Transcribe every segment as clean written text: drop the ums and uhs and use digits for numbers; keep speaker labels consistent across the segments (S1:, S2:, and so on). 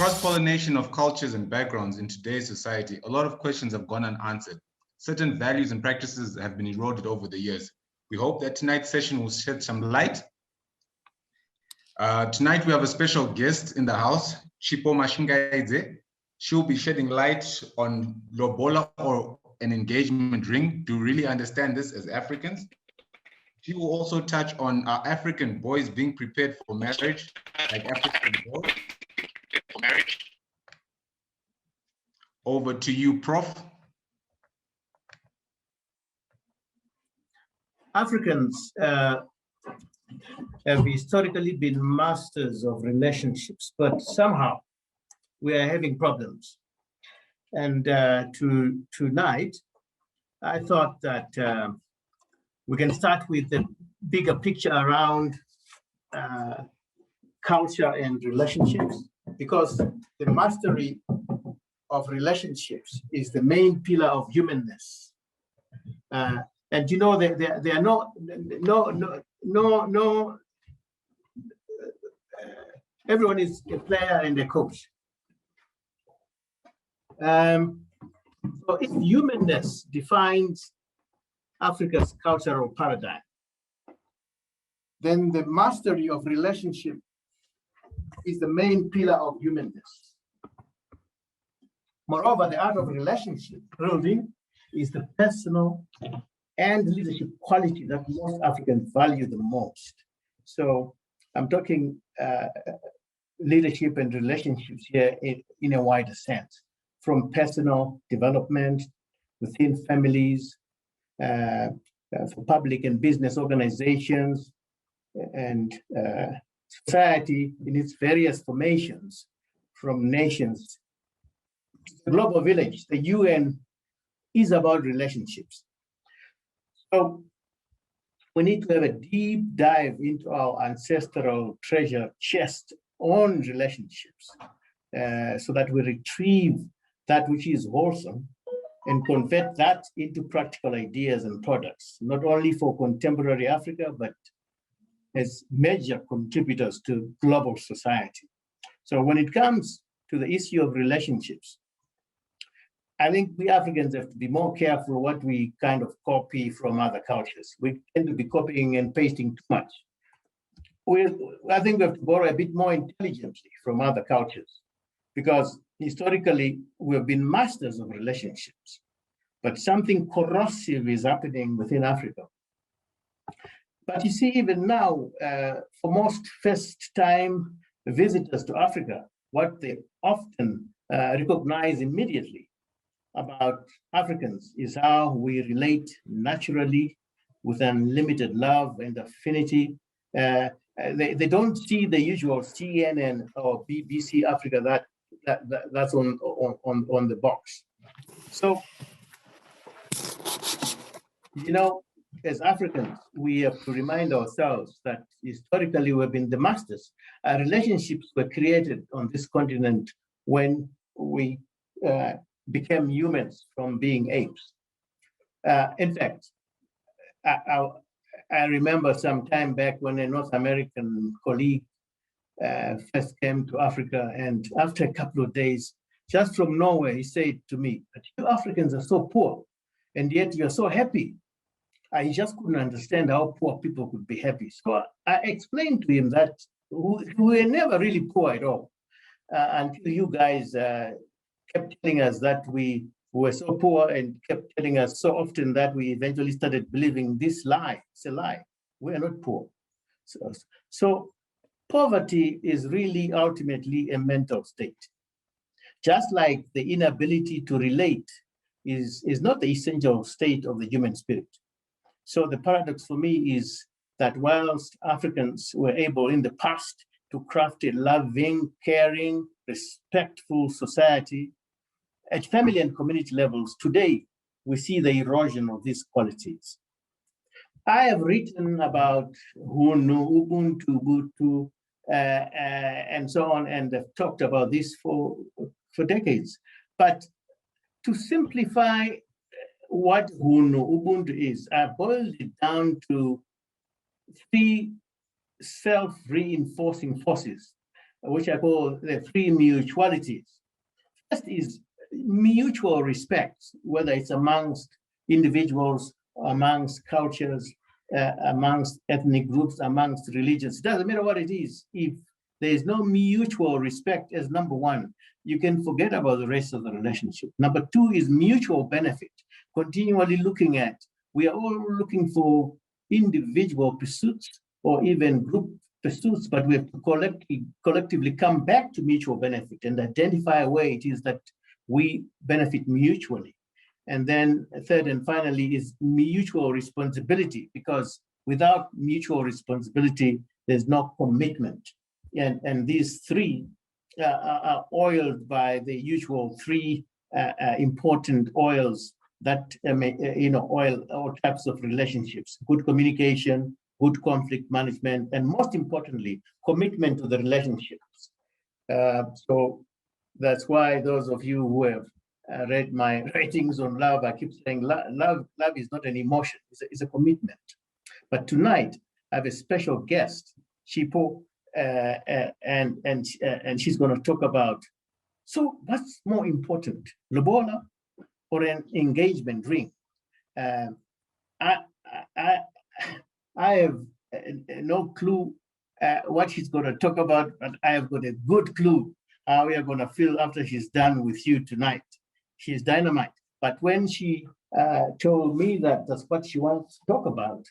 S1: cross-pollination of cultures and backgrounds in today's society, a lot of questions have gone unanswered. Certain values and practices have been eroded over the years. We hope that tonight's session will shed some light. Tonight we have a special guest in the house, Chipo Mashingaidze. She'll be shedding light on Lobola, or an engagement ring. Do we really understand this as Africans? She will also touch on our African boys being prepared for marriage, like African boys. Over to you, Prof.
S2: Africans have historically been masters of relationships, but somehow we are having problems. And tonight, I thought that we can start with the bigger picture around culture and relationships, because the mastery of relationships is the main pillar of humanness. And you know, there are no, everyone is a player and a coach. So if humanness defines Africa's cultural paradigm, then the mastery of relationship is the main pillar of humanness. Moreover, the art of relationship building is the personal and leadership quality that most Africans value the most. So I'm talking leadership and relationships here in a wider sense, from personal development within families, for public and business organizations, and society in its various formations, from nations to the global village. The UN is about relationships. So we need to have a deep dive into our ancestral treasure chest on relationships, so that we retrieve that which is wholesome and convert that into practical ideas and products, not only for contemporary Africa, but as major contributors to global society. So when it comes to the issue of relationships, I think we Africans have to be more careful what we kind of copy from other cultures. We tend to be copying and pasting too much. I think we have to borrow a bit more intelligently from other cultures, because historically we've been masters of relationships, but something corrosive is happening within Africa. But you see, even now, for most first-time visitors to Africa, what they often recognize immediately about Africans is how we relate naturally with unlimited love and affinity. They don't see the usual CNN or BBC Africa that's on the box. So, you know, as Africans, we have to remind ourselves that historically we've been the masters. Our relationships were created on this continent when we became humans from being apes. In fact, I remember some time back when a North American colleague first came to Africa, and after a couple of days, just from nowhere, he said to me, "But you Africans are so poor, and yet you're so happy." I just couldn't understand how poor people could be happy. So I explained to him that we were never really poor at all, until you guys kept telling us that we were so poor, and kept telling us so often that we eventually started believing this lie. It's a lie. We are not poor. So poverty is really ultimately a mental state. Just like the inability to relate is not the essential state of the human spirit. So the paradox for me is that whilst Africans were able in the past to craft a loving, caring, respectful society, at family and community levels, today, we see the erosion of these qualities. I have written about Hunu, Ubuntu, Ubuntu, and so on, and I've talked about this for decades. But to simplify what Hunu, Ubuntu is, I boiled it down to 3 self-reinforcing forces which I call the three mutualities. First is mutual respect, whether it's amongst individuals, amongst cultures, amongst ethnic groups, amongst religions. It doesn't matter what it is. If there is no mutual respect as number one, you can forget about the rest of the relationship. Number two is mutual benefit, continually looking at, we are all looking for individual pursuits or even group pursuits, but we have to collectively come back to mutual benefit and identify a way it is that we benefit mutually. And then third and finally is mutual responsibility, because without mutual responsibility, there's no commitment. And these three are oiled by the usual three important oils that oil all types of relationships: good communication, good conflict management, and most importantly, commitment to the relationships. So that's why those of you who have read my writings on love, I keep saying love is not an emotion, it's a commitment. But tonight, I have a special guest, Chipo, and she's going to talk about, so what's more important, Lobola or an engagement ring? I have no clue what she's going to talk about, but I have got a good clue how we are going to feel after she's done with you tonight. She's dynamite. But when she told me that that's what she wants to talk about,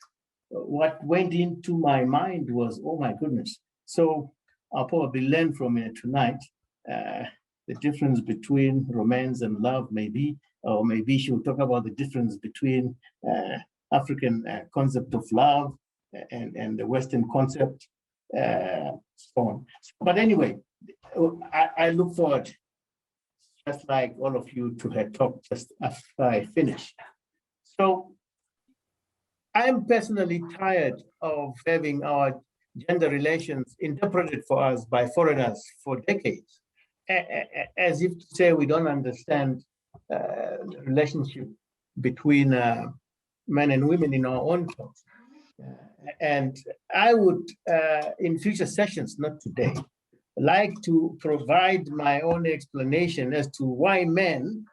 S2: what went into my mind was, oh my goodness. So I'll probably learn from her tonight the difference between romance and love, maybe, or maybe she'll talk about the difference between African concept of love and the Western concept, so on. But anyway, I look forward, just like all of you, to her talk just after I finish. So I'm personally tired of having our gender relations interpreted for us by foreigners for decades, as if to say we don't understand the relationship between men and women in our own culture. And I would, in future sessions, not today, like to provide my own explanation as to why men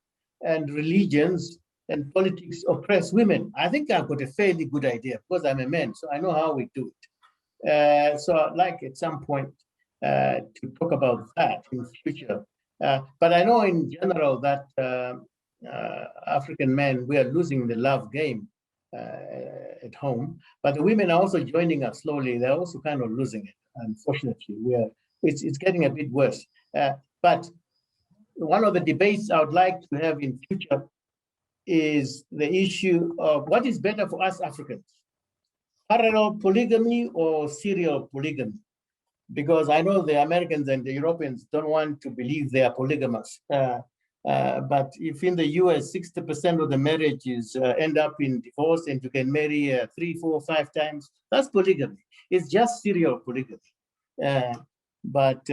S2: and religions and politics oppress women. I think I've got a fairly good idea because I'm a man, so I know how we do it. So I'd like at some point to talk about that in the future. But I know in general that African men, we are losing the love game at home, but the women are also joining us slowly. They're also kind of losing it, unfortunately. It's getting a bit worse. But one of the debates I would like to have in future is the issue of what is better for us Africans, parallel polygamy or serial polygamy? Because I know the Americans and the Europeans don't want to believe they are polygamous. But if in the US, 60% of the marriages end up in divorce and you can marry 3, 4, 5 times, that's polygamy. It's just serial polygamy. But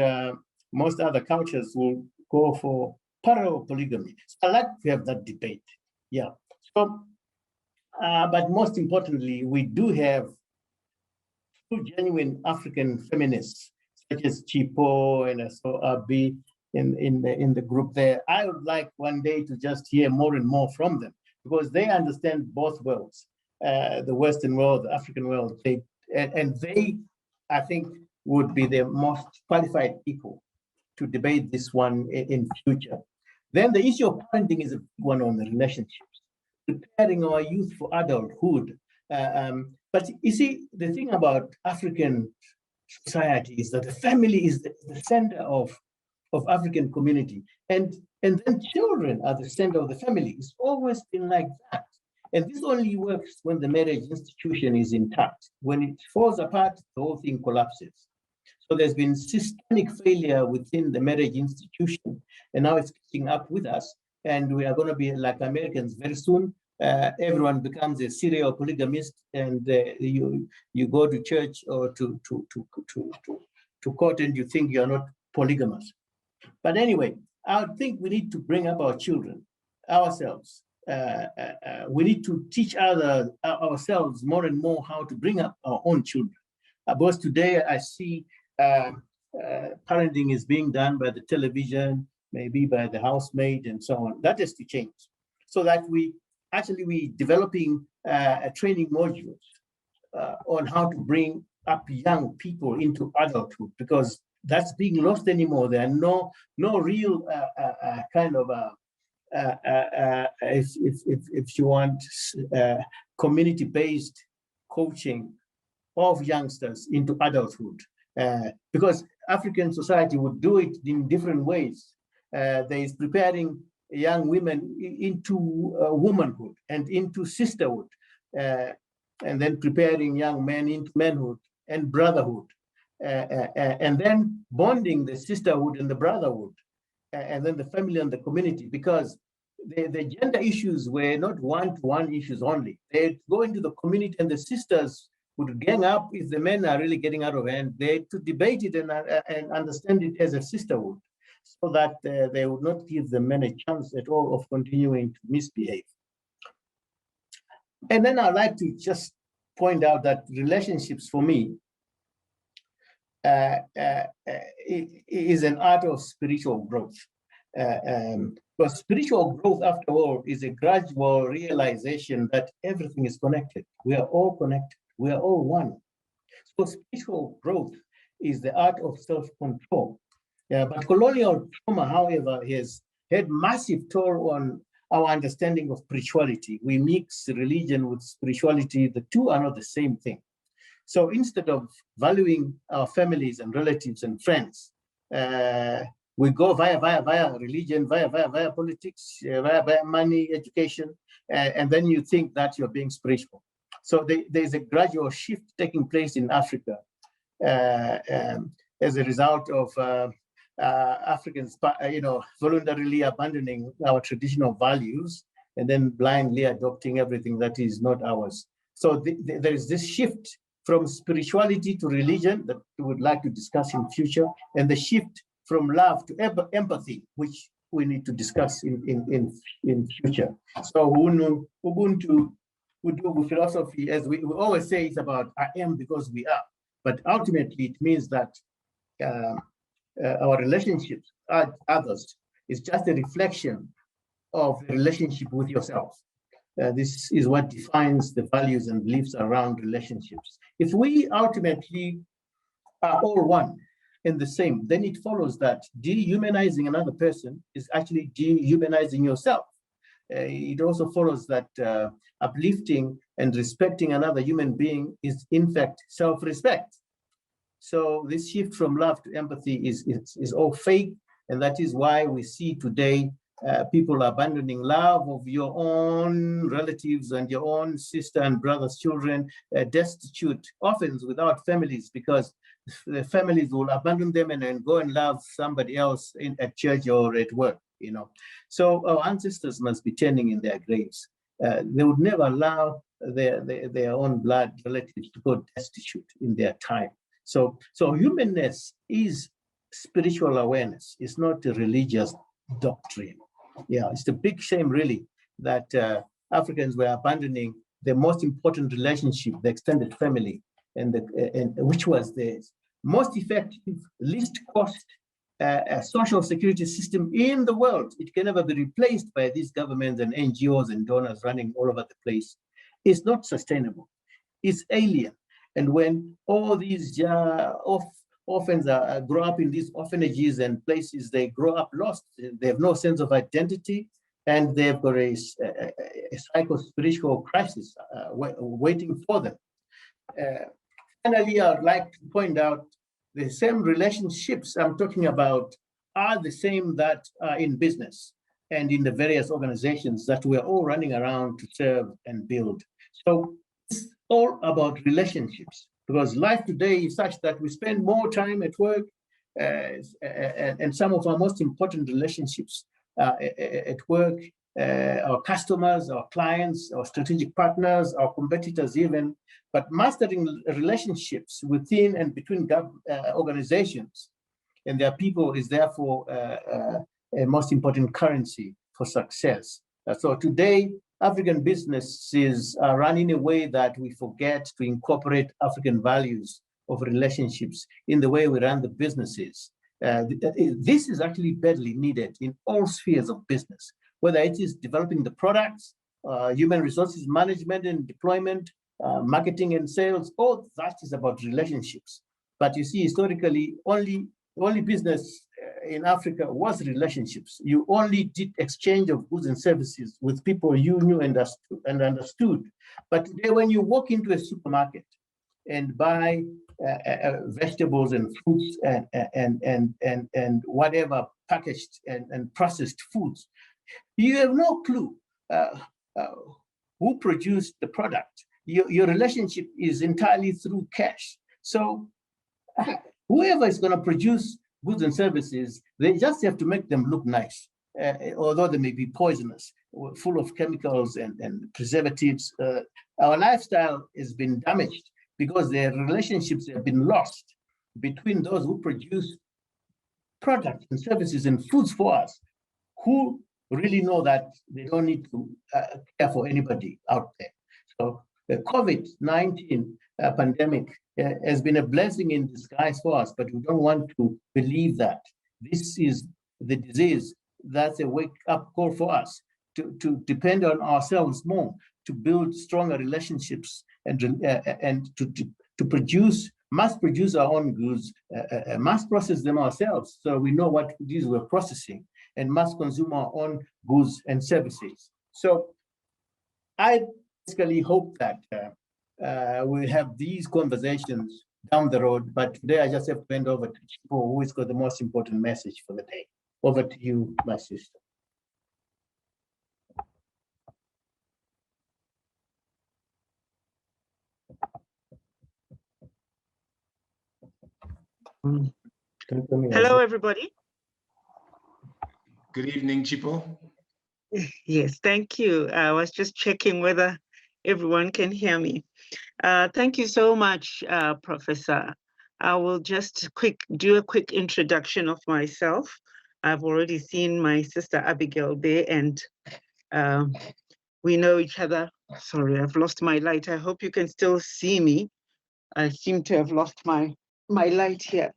S2: most other cultures will go for parallel polygamy. So I like to have that debate. Yeah. So, but most importantly, we do have two genuine African feminists, such as Chipo and so Abi in the group there. I would like one day to just hear more and more from them, because they understand both worlds, the Western world, the African world. And they, I think, would be the most qualified people to debate this one in future. Then the issue of parenting is a big one on the relationships, preparing our youth for adulthood. But you see, the thing about African society is that the family is the center of African community. And then children are the center of the family. It's always been like that. And this only works when the marriage institution is intact. When it falls apart, the whole thing collapses. So there's been systemic failure within the marriage institution, and now it's catching up with us. And we are going to be like Americans very soon. Everyone becomes a serial polygamist, and you go to church or to court, and you think you're not polygamous. But anyway, I think we need to bring up our children, ourselves. We need to teach ourselves more and more how to bring up our own children. Because today I see parenting is being done by the television, maybe by the housemaid and so on. That has to change, so that we developing training modules on how to bring up young people into adulthood, because that's being lost anymore. There are no real kind of if you want community-based coaching of youngsters into adulthood, because African society would do it in different ways. There is preparing young women into womanhood and into sisterhood, and then preparing young men into manhood and brotherhood, and then bonding the sisterhood and the brotherhood, and then the family and the community, because the gender issues were not one-to-one issues only. They go into the community, and the sisters would gang up if the men are really getting out of hand. They to debate it and understand it as a sisterhood, so that they would not give the men a chance at all of continuing to misbehave. And then I'd like to just point out that relationships, for me, is an art of spiritual growth. But spiritual growth, after all, is a gradual realization that everything is connected. We are all connected. We are all one. So spiritual growth is the art of self-control. But colonial trauma, however, has had massive toll on our understanding of spirituality. We mix religion with spirituality. The two are not the same thing. So instead of valuing our families and relatives and friends, we go via religion, via politics, via money, education, and then you think that you're being spiritual. So there's a gradual shift taking place in Africa as a result of Africans, voluntarily abandoning our traditional values and then blindly adopting everything that is not ours. So there is this shift from spirituality to religion that we would like to discuss in future, and the shift from love to empathy, which we need to discuss in future. So Ubuntu would do with philosophy, as we always say, it's about I am because we are. But ultimately, it means that our relationships with others is just a reflection of the relationship with yourself. This is what defines the values and beliefs around relationships. If we ultimately are all one and the same, then it follows that dehumanizing another person is actually dehumanizing yourself. It also follows that uplifting and respecting another human being is, in fact, self-respect. So this shift from love to empathy is all fake, and that is why we see today people abandoning love of your own relatives and your own sister and brother's children, destitute, orphans without families, because the families will abandon them and then go and love somebody else at church or at work. So our ancestors must be turning in their graves. They would never allow their own blood relatives to go destitute in their time. So humanness is spiritual awareness. It's not a religious doctrine. Yeah, it's a big shame, really, that Africans were abandoning the most important relationship, the extended family, and which was the most effective, least cost social security system in the world. It can never be replaced by these governments and NGOs and donors running all over the place. It's not sustainable. It's alien. And when all these orphans grow up in these orphanages and places, they grow up lost. They have no sense of identity, and they've got a psycho-spiritual crisis waiting for them. Finally, I'd like to point out the same relationships I'm talking about are the same that are in business and in the various organizations that we're all running around to serve and build. So it's all about relationships, because life today is such that we spend more time at work, and some of our most important relationships at work, our customers, our clients, our strategic partners, our competitors even, but mastering relationships within and between organizations and their people is therefore a most important currency for success. So today, African businesses are run in a way that we forget to incorporate African values of relationships in the way we run the businesses. This is actually badly needed in all spheres of business, whether it is developing the products, human resources management and deployment, marketing and sales. All that is about relationships. But you see, historically, only business in Africa was relationships. You only did exchange of goods and services with people you knew and understood. But today, when you walk into a supermarket and buy vegetables and fruits and whatever packaged and processed foods, you have no clue who produced the product. Your relationship is entirely through cash. So whoever is going to produce goods and services, they just have to make them look nice, although they may be poisonous, full of chemicals and preservatives. Our lifestyle has been damaged because their relationships have been lost between those who produce products and services and foods for us, who really know that they don't need to care for anybody out there. So the COVID-19 pandemic has been a blessing in disguise for us, but we don't want to believe that. This is the disease that's a wake-up call for us to depend on ourselves more, to build stronger relationships and to mass produce our own goods, mass process them ourselves so we know what it is we're processing, and mass consume our own goods and services. So I basically hope that we'll have these conversations down the road, but today I just have to hand over to Chipo, who has got the most important message for the day. Over to you, my sister.
S3: Hello, everybody.
S1: Good evening, Chipo.
S3: Yes, thank you. I was just checking whether everyone can hear me. Thank you so much, Professor. I will just do a quick introduction of myself. I've already seen my sister Abigail there, and we know each other. Sorry, I've lost my light. I hope you can still see me. I seem to have lost my light here.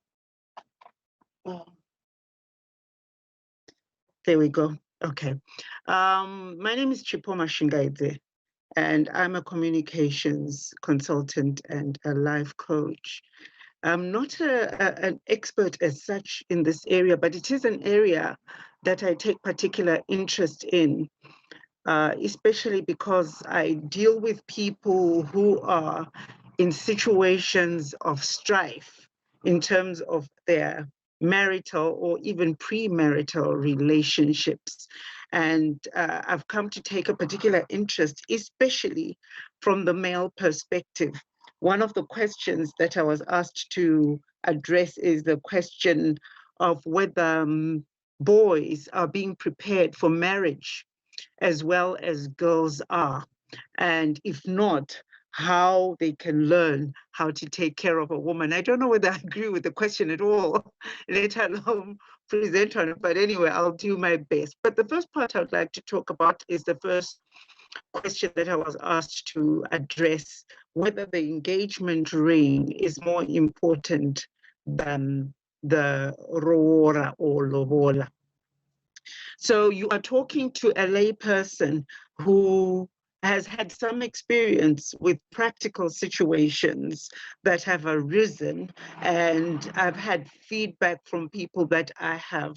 S3: There we go. Okay. My name is Chipo Mashingaidze, and I'm a communications consultant and a life coach. I'm not an expert as such in this area, but it is an area that I take particular interest in, especially because I deal with people who are in situations of strife in terms of their marital or even premarital relationships. And I've come to take a particular interest, especially from the male perspective. One of the questions that I was asked to address is the question of whether boys are being prepared for marriage as well as girls are. And if not, how they can learn how to take care of a woman. I don't know whether I agree with the question at all, let alone present on it, but anyway, I'll do my best. But the first part I'd like to talk about is the first question that I was asked to address, whether the engagement ring is more important than the Roora or Lobola. So you are talking to a lay person who has had some experience with practical situations that have arisen, and I've had feedback from people that I have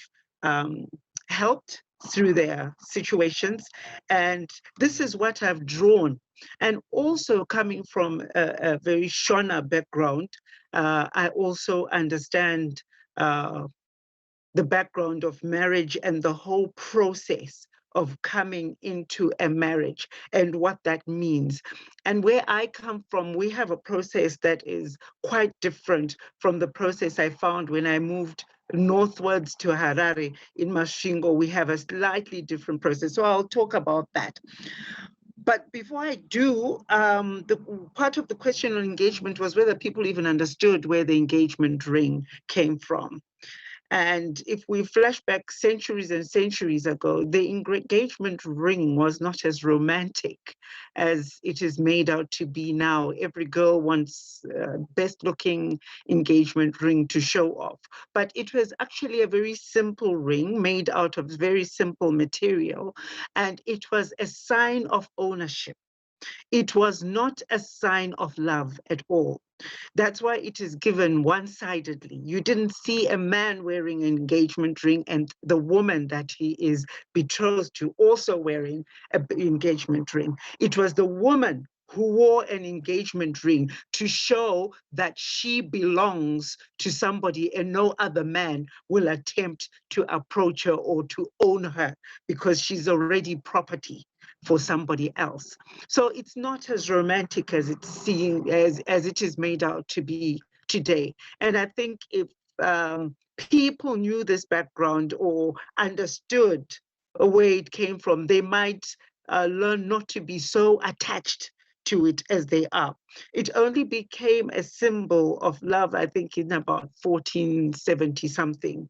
S3: helped through their situations, and this is what I've drawn. And also coming from a very Shona background, I also understand the background of marriage and the whole process of coming into a marriage and what that means. And where I come from, we have a process that is quite different from the process I found when I moved northwards to Harare in Mashingo. We have a slightly different process. So I'll talk about that. But before I do, the part of the question on engagement was whether people even understood where the engagement ring came from. And if we flash back centuries and centuries ago, the engagement ring was not as romantic as it is made out to be now. Every girl wants best looking engagement ring to show off. But it was actually a very simple ring made out of very simple material. And it was a sign of ownership. It was not a sign of love at all. That's why it is given one-sidedly. You didn't see a man wearing an engagement ring and the woman that he is betrothed to also wearing an engagement ring. It was the woman who wore an engagement ring to show that she belongs to somebody and no other man will attempt to approach her or to own her because she's already property for somebody else. So it's not as romantic as it's seen, as it is made out to be today. And I think if people knew this background or understood where it came from, they might learn not to be so attached to it as they are. It only became a symbol of love, I think, in about 1470 something,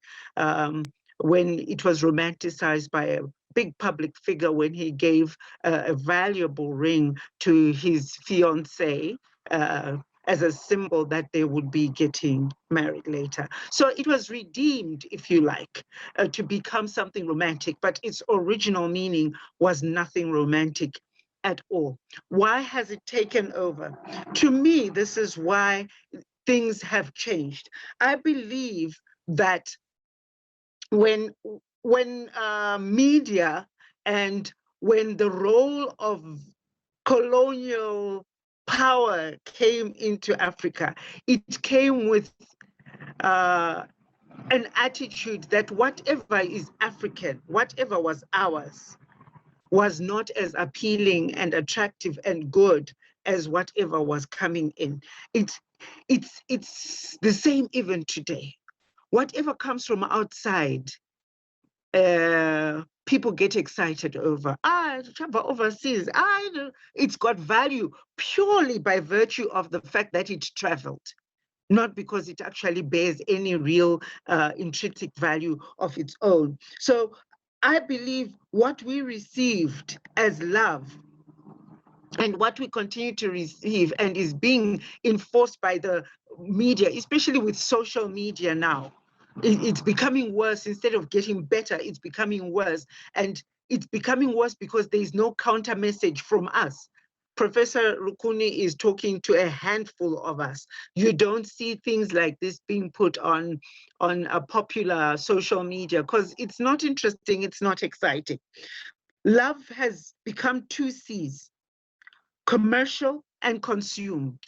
S3: when it was romanticized by a big public figure when he gave a valuable ring to his fiancée as a symbol that they would be getting married later. So it was redeemed, if you like, to become something romantic, but its original meaning was nothing romantic at all. Why has it taken over? To me, this is why things have changed. I believe that when media and when the role of colonial power came into Africa, it came with an attitude that whatever is African, whatever was ours, was not as appealing and attractive and good as whatever was coming in. It's the same even today. Whatever comes from outside, people get excited over. Travel overseas. It's got value purely by virtue of the fact that it traveled, not because it actually bears any real intrinsic value of its own. So I believe what we received as love and what we continue to receive and is being enforced by the media, especially with social media now, it's becoming worse. Instead of getting better, it's becoming worse. And it's becoming worse because there is no counter message from us. Professor Rukuni is talking to a handful of us. You don't see things like this being put on a popular social media because it's not interesting, it's not exciting. Love has become two C's: commercial and consumed.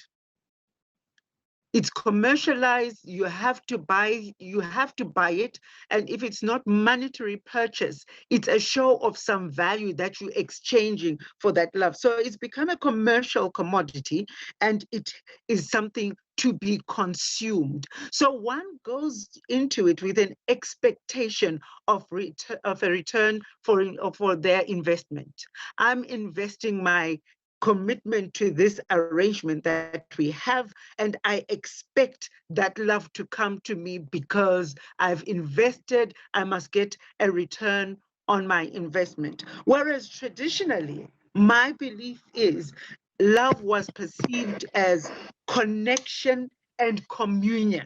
S3: It's commercialized, you have to buy it. And if it's not monetary purchase, it's a show of some value that you're exchanging for that love. So it's become a commercial commodity and it is something to be consumed. So one goes into it with an expectation of a return for their investment. I'm investing my commitment to this arrangement that we have, and I expect that love to come to me because I've invested. I must get a return on my investment. Whereas traditionally, my belief is love was perceived as connection and communion.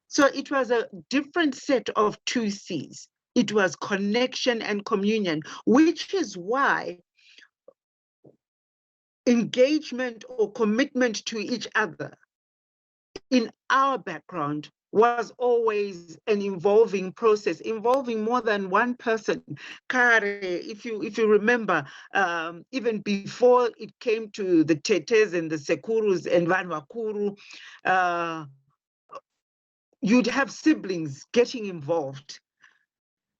S3: So it was a different set of two C's. It was connection and communion, which is why engagement or commitment to each other in our background was always an involving process, involving more than one person. Kare, if you remember, even before it came to the Tetes and the Sekurus and Vanwakuru, you'd have siblings getting involved.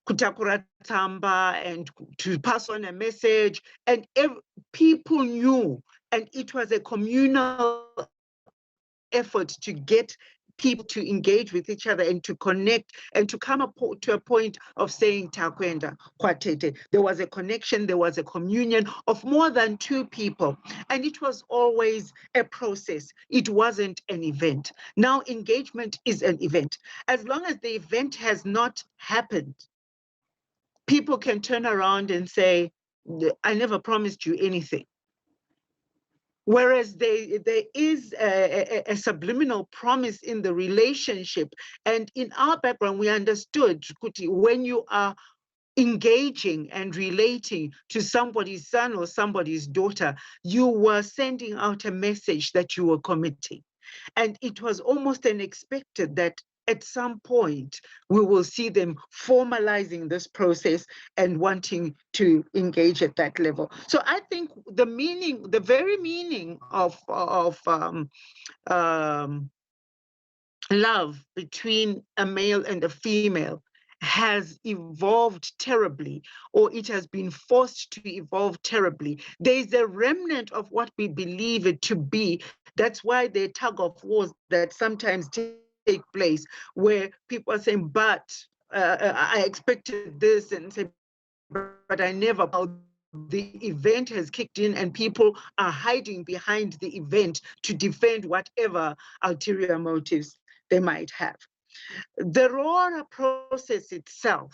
S3: Kutakura Tamba, and to pass on a message, and people knew, and it was a communal effort to get people to engage with each other and to connect and to come up to a point of saying takwenda kwatete. There was a connection, there was a communion of more than two people, and it was always a process. It wasn't an event. Now engagement is an event. As long as the event has not happened, people can turn around and say, I never promised you anything. Whereas there is a subliminal promise in the relationship. And in our background, we understood, Kuti, when you are engaging and relating to somebody's son or somebody's daughter, you were sending out a message that you were committing. And it was almost unexpected that at some point, we will see them formalizing this process and wanting to engage at that level. So I think the meaning, the very meaning of love between a male and a female has evolved terribly, or it has been forced to evolve terribly. There is a remnant of what we believe it to be. That's why the tug of wars that sometimes take place, where people are saying, but I expected this, and say, but I never. The event has kicked in and people are hiding behind the event to defend whatever ulterior motives they might have. The Rora process itself,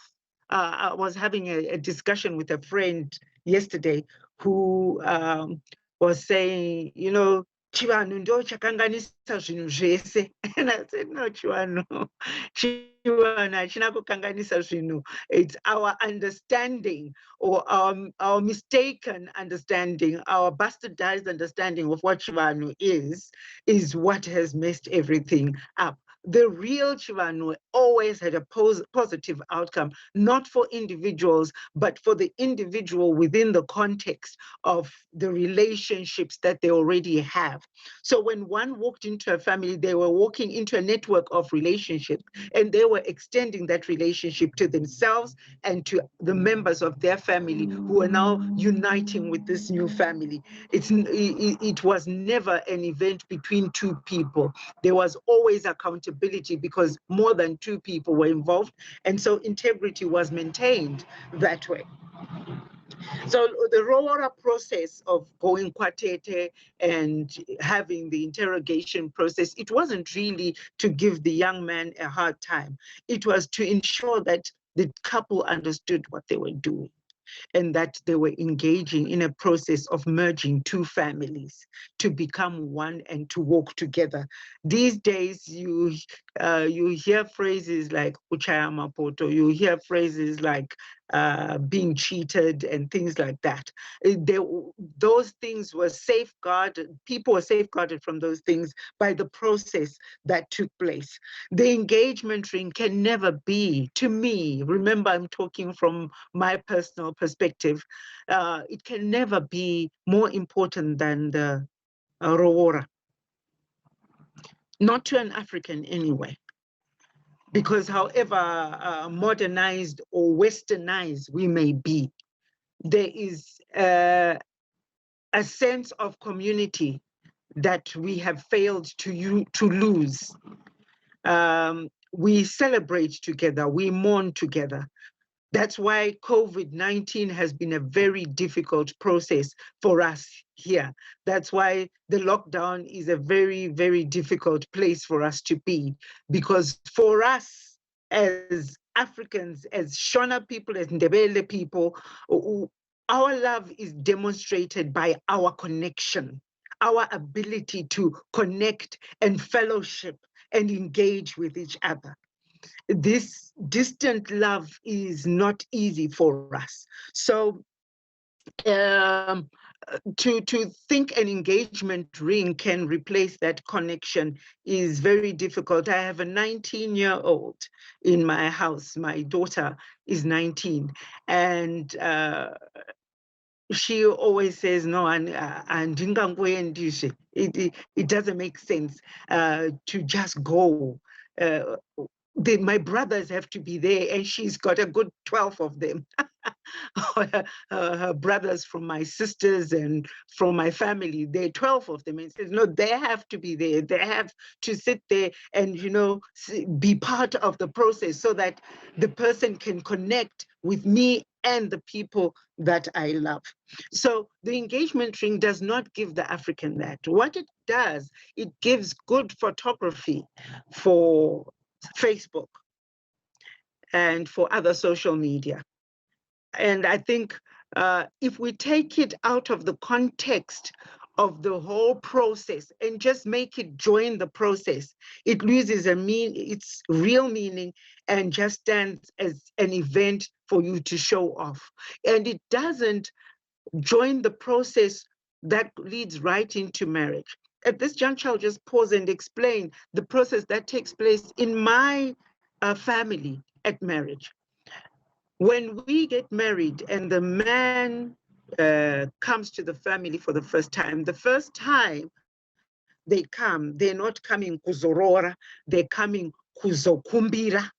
S3: I was having a discussion with a friend yesterday who was saying, you know, chivanhu ndo chakanganisa zvinhu zvese. And I said, no, chivanhu hachina kukanganisa zvinhu. It's our understanding, or our mistaken understanding, our bastardized understanding of what chivanhu is what has messed everything up. The real chivanhu always had a positive outcome, not for individuals, but for the individual within the context of the relationships that they already have. So when one walked into a family, they were walking into a network of relationships, and they were extending that relationship to themselves and to the members of their family who are now uniting with this new family. It was never an event between two people. There was always accountability because more than two people were involved, and so integrity was maintained that way. So the Rora process of going kwatete and having the interrogation process, it wasn't really to give the young man a hard time. It was to ensure that the couple understood what they were doing, and that they were engaging in a process of merging two families to become one and to walk together. These days, you hear phrases like uchaya mapoto, you hear phrases like being cheated and things like that. Those things were safeguarded, people were safeguarded from those things by the process that took place. The engagement ring can never be, to me, remember I'm talking from my personal perspective, it can never be more important than the Rora. Not to an African anyway. Because however modernized or westernized we may be, there is a sense of community that we have failed to lose. We celebrate together, we mourn together. That's why COVID-19 has been a very difficult process for us here. That's why the lockdown is a very, very difficult place for us to be, because for us as Africans, as Shona people, as Ndebele people, our love is demonstrated by our connection, our ability to connect and fellowship and engage with each other. This distant love is not easy for us. So to think an engagement ring can replace that connection is very difficult. I have a 19-year-old in my house. My daughter is 19, and she always says, no, and it doesn't make sense to just go. my brothers have to be there, and she's got a good 12 of them. Her brothers from my sisters and from my family, there are 12 of them. And says, no, they have to be there. They have to sit there and, be part of the process so that the person can connect with me and the people that I love. So the engagement ring does not give the African that. What it does, it gives good photography for Facebook and for other social media. And I think if we take it out of the context of the whole process and just make it join the process, it loses its real meaning and just stands as an event for you to show off. And it doesn't join the process that leads right into marriage. At this juncture, I'll just pause and explain the process that takes place in my family at marriage. When we get married and the man comes to the family for the first time they come, they're not coming kuzorora, they're coming kuzokumbira.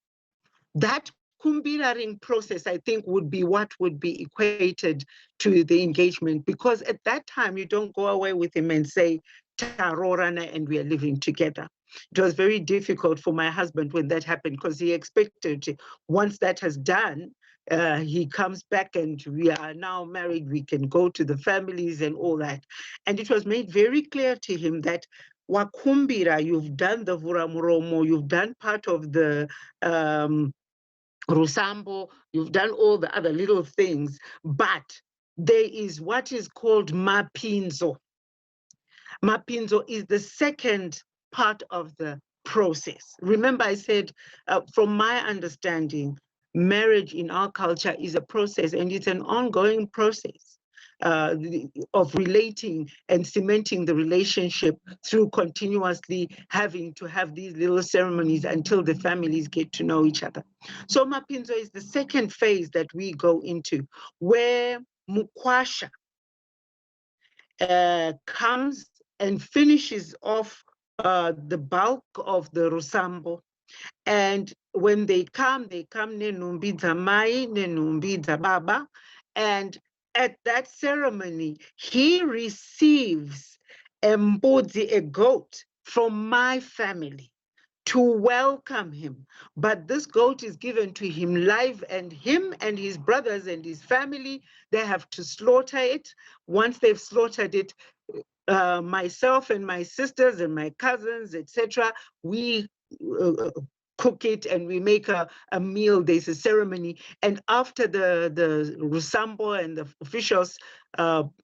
S3: That kumbiraring process, I think, would be what would be equated to the engagement, because at that time, you don't go away with him and say, tarorana, and we are living together. It was very difficult for my husband when that happened, because he expected, once that has done, he comes back and we are now married, we can go to the families and all that. And it was made very clear to him that wakumbira, you've done the vuramuromo, you've done part of the rusambo, you've done all the other little things, but there is what is called Mapinzo. Mapinzo is the second part of the process. Remember, I said, from my understanding, marriage in our culture is a process, and it's an ongoing process of relating and cementing the relationship through continuously having to have these little ceremonies until the families get to know each other. So Mapinzo is the second phase that we go into, where Mukwasha comes and finishes off the bulk of the Rusambo. And when they come nenumbidza mai, nenumbidza baba. And at that ceremony, he receives a goat from my family to welcome him. But this goat is given to him live, and him and his brothers and his family, they have to slaughter it. Once they've slaughtered it, myself and my sisters and my cousins, etc., we cook it and we make a meal. There's a ceremony, and after the Rusambo and the officials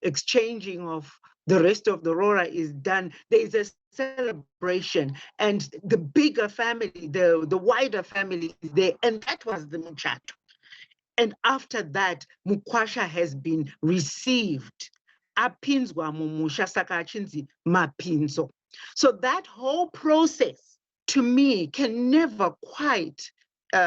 S3: exchanging of the rest of the Rora is done, there's a celebration, and the bigger family, the wider family is there, and that was the Muchato. And after that, Mukwasha has been received. Apinzwa mumusha saka achinzi mapinzo. So that whole process, to me, can never quite be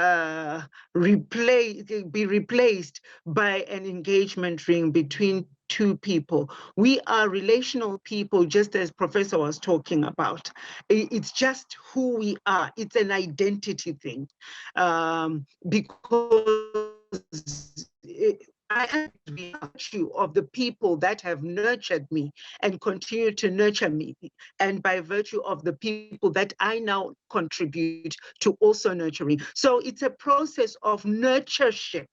S3: replaced by an engagement ring between two people. We are relational people, just as Professor was talking about. It's just who we are. It's an identity thing, because I am the virtue of the people that have nurtured me and continue to nurture me, and by virtue of the people that I now contribute to also nurturing. So it's a process of nurtureship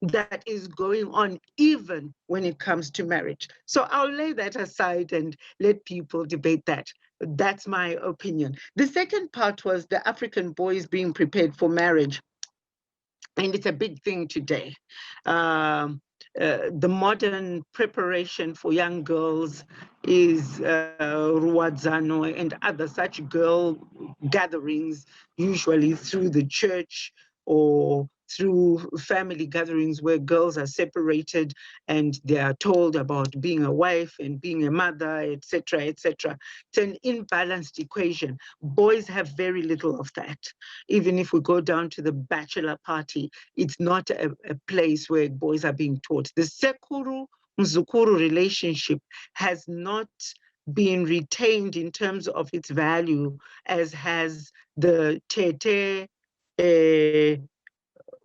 S3: that is going on even when it comes to marriage. So I'll lay that aside and let people debate that. That's my opinion. The second part was the African boys being prepared for marriage. And it's a big thing today. The modern preparation for young girls is Ruwadzano and other such girl gatherings, usually through the church or through family gatherings where girls are separated and they are told about being a wife and being a mother, etc., etc. It's an imbalanced equation. Boys have very little of that. Even if we go down to the bachelor party, it's not a place where boys are being taught. The Sekuru Mzukuru relationship has not been retained in terms of its value as has the Tete a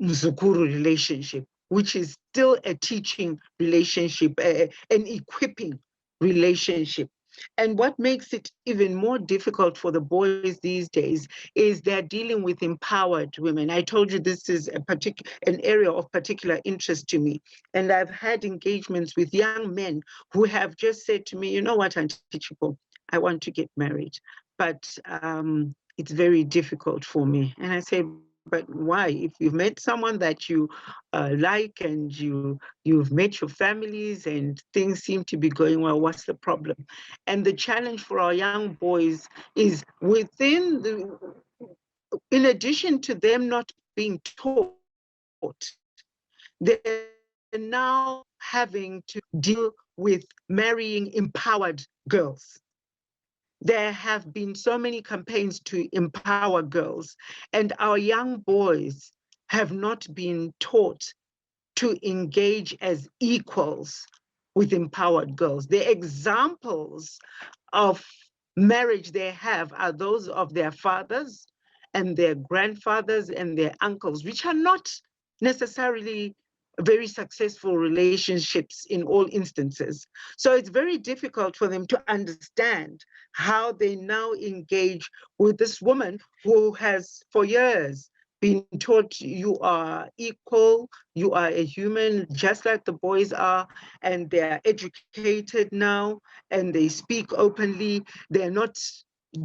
S3: mzukuru relationship, which is still a teaching relationship, an equipping relationship. And what makes it even more difficult for the boys these days is they're dealing with empowered women. I told you this is an area of particular interest to me. And I've had engagements with young men who have just said to me, you know what, Auntie Chipo, I want to get married, but it's very difficult for me. And I say, but why? If you've met someone that you like and you've met your families and things seem to be going well, what's the problem? And the challenge for our young boys is in addition to them not being taught, they're now having to deal with marrying empowered girls. There have been so many campaigns to empower girls, and our young boys have not been taught to engage as equals with empowered girls. The examples of marriage they have are those of their fathers and their grandfathers and their uncles, which are not necessarily very successful relationships in all instances. So it's very difficult for them to understand how they now engage with this woman who has for years been taught you are equal, you are a human just like the boys are, and they're educated now and they speak openly. They're not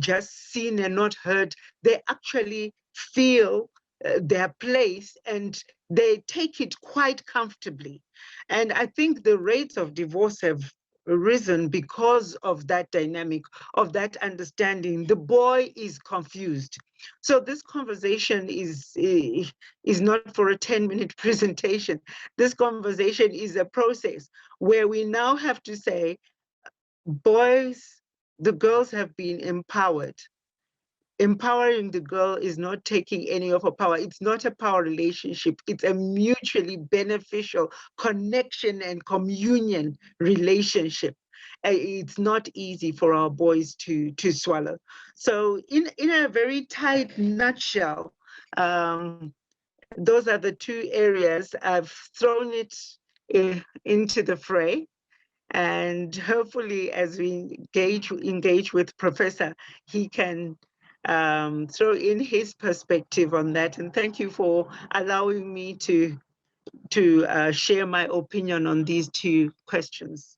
S3: just seen and not heard. They actually feel their place and they take it quite comfortably. And I think the rates of divorce have risen because of that dynamic, of that understanding. The boy is confused. So this conversation is not for a 10-minute presentation. This conversation is a process where we now have to say, boys, the girls have been empowered. Empowering the girl is not taking any of her power. It's not a power relationship. It's a mutually beneficial connection and communion relationship. It's not easy for our boys to swallow. So in a very tight nutshell, those are the two areas. I've thrown it into the fray. And hopefully as we engage with Professor, he can throw in his perspective on that. And thank you for allowing me to share my opinion on these two questions.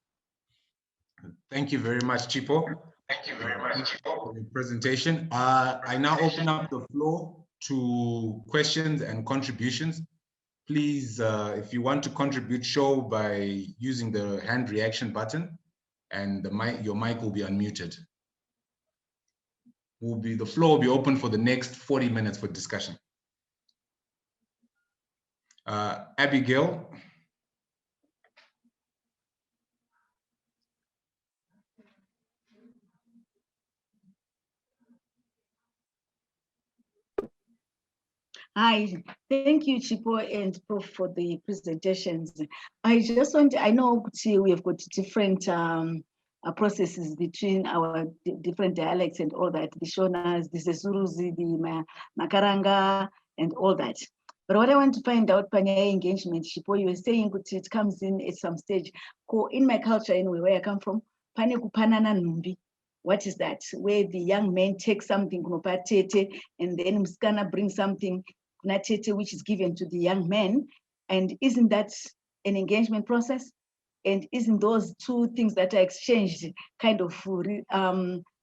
S1: Thank you very much, Chipo.
S4: Thank you very much, Chipo.
S1: For the presentation. I now open up the floor to questions and contributions. Please, if you want to contribute, show by using the hand reaction button, and your mic will be unmuted. The floor will be open for the next 40 minutes for discussion. Abigail.
S5: Hi, thank you, Chipo and Prof, for the presentations. I know we have got different processes between our different dialects and all that, the Shonas, the Sesuruzi, the Makaranga, and all that. But what I want to find out, Panya engagement, Chipo, you were saying it comes in at some stage. In my culture, anyway, where I come from, Pane kupanana numbi. What is that? Where the young men take something, and then Mskana brings something, which is given to the young men. And isn't that an engagement process? And isn't those two things that are exchanged kind of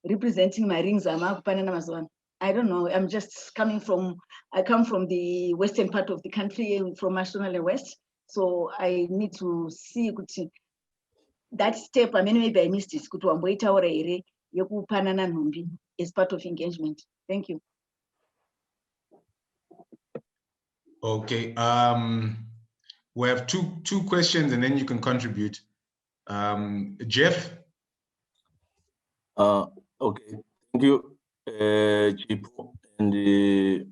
S5: representing my rings? I don't know. I come from the western part of the country, from Mashingaidze West. So I need to see that step. I mean, maybe I missed it. Is part of engagement. Thank you.
S1: Okay. We have two questions, and then you can contribute. Jeff.
S6: Okay. Thank you, Chipo and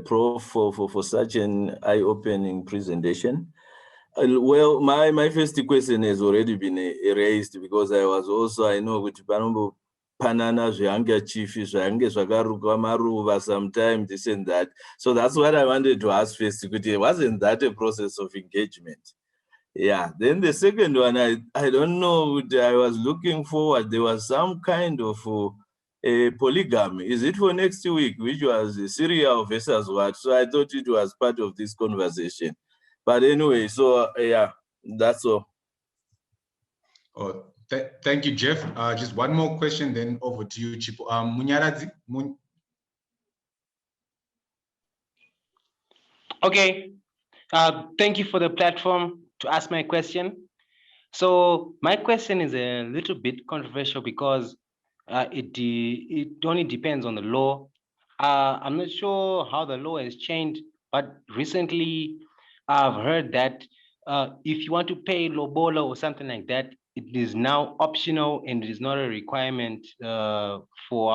S6: Prof for such an eye-opening presentation. Well, my first question has already been raised, because I know with Panombo panana zveanga chifi zvainge zvakarukwa maruva sometime this and that. So that's what I wanted to ask first. Wasn't that a process of engagement? Yeah. Then the second one, I don't know. I was looking forward. There was some kind of a polygamy. Is it for next week? Which was Syria versus what? So I thought it was part of this conversation. But anyway, so yeah, that's all.
S1: Oh, thank you, Jeff. Just one more question, then over to you, Chipo. Munyaradzi.
S7: Okay. Thank you for the platform to ask my question. So my question is a little bit controversial because it only depends on the law. I'm not sure how the law has changed, but recently I've heard that if you want to pay Lobola or something like that, it is now optional and it is not a requirement for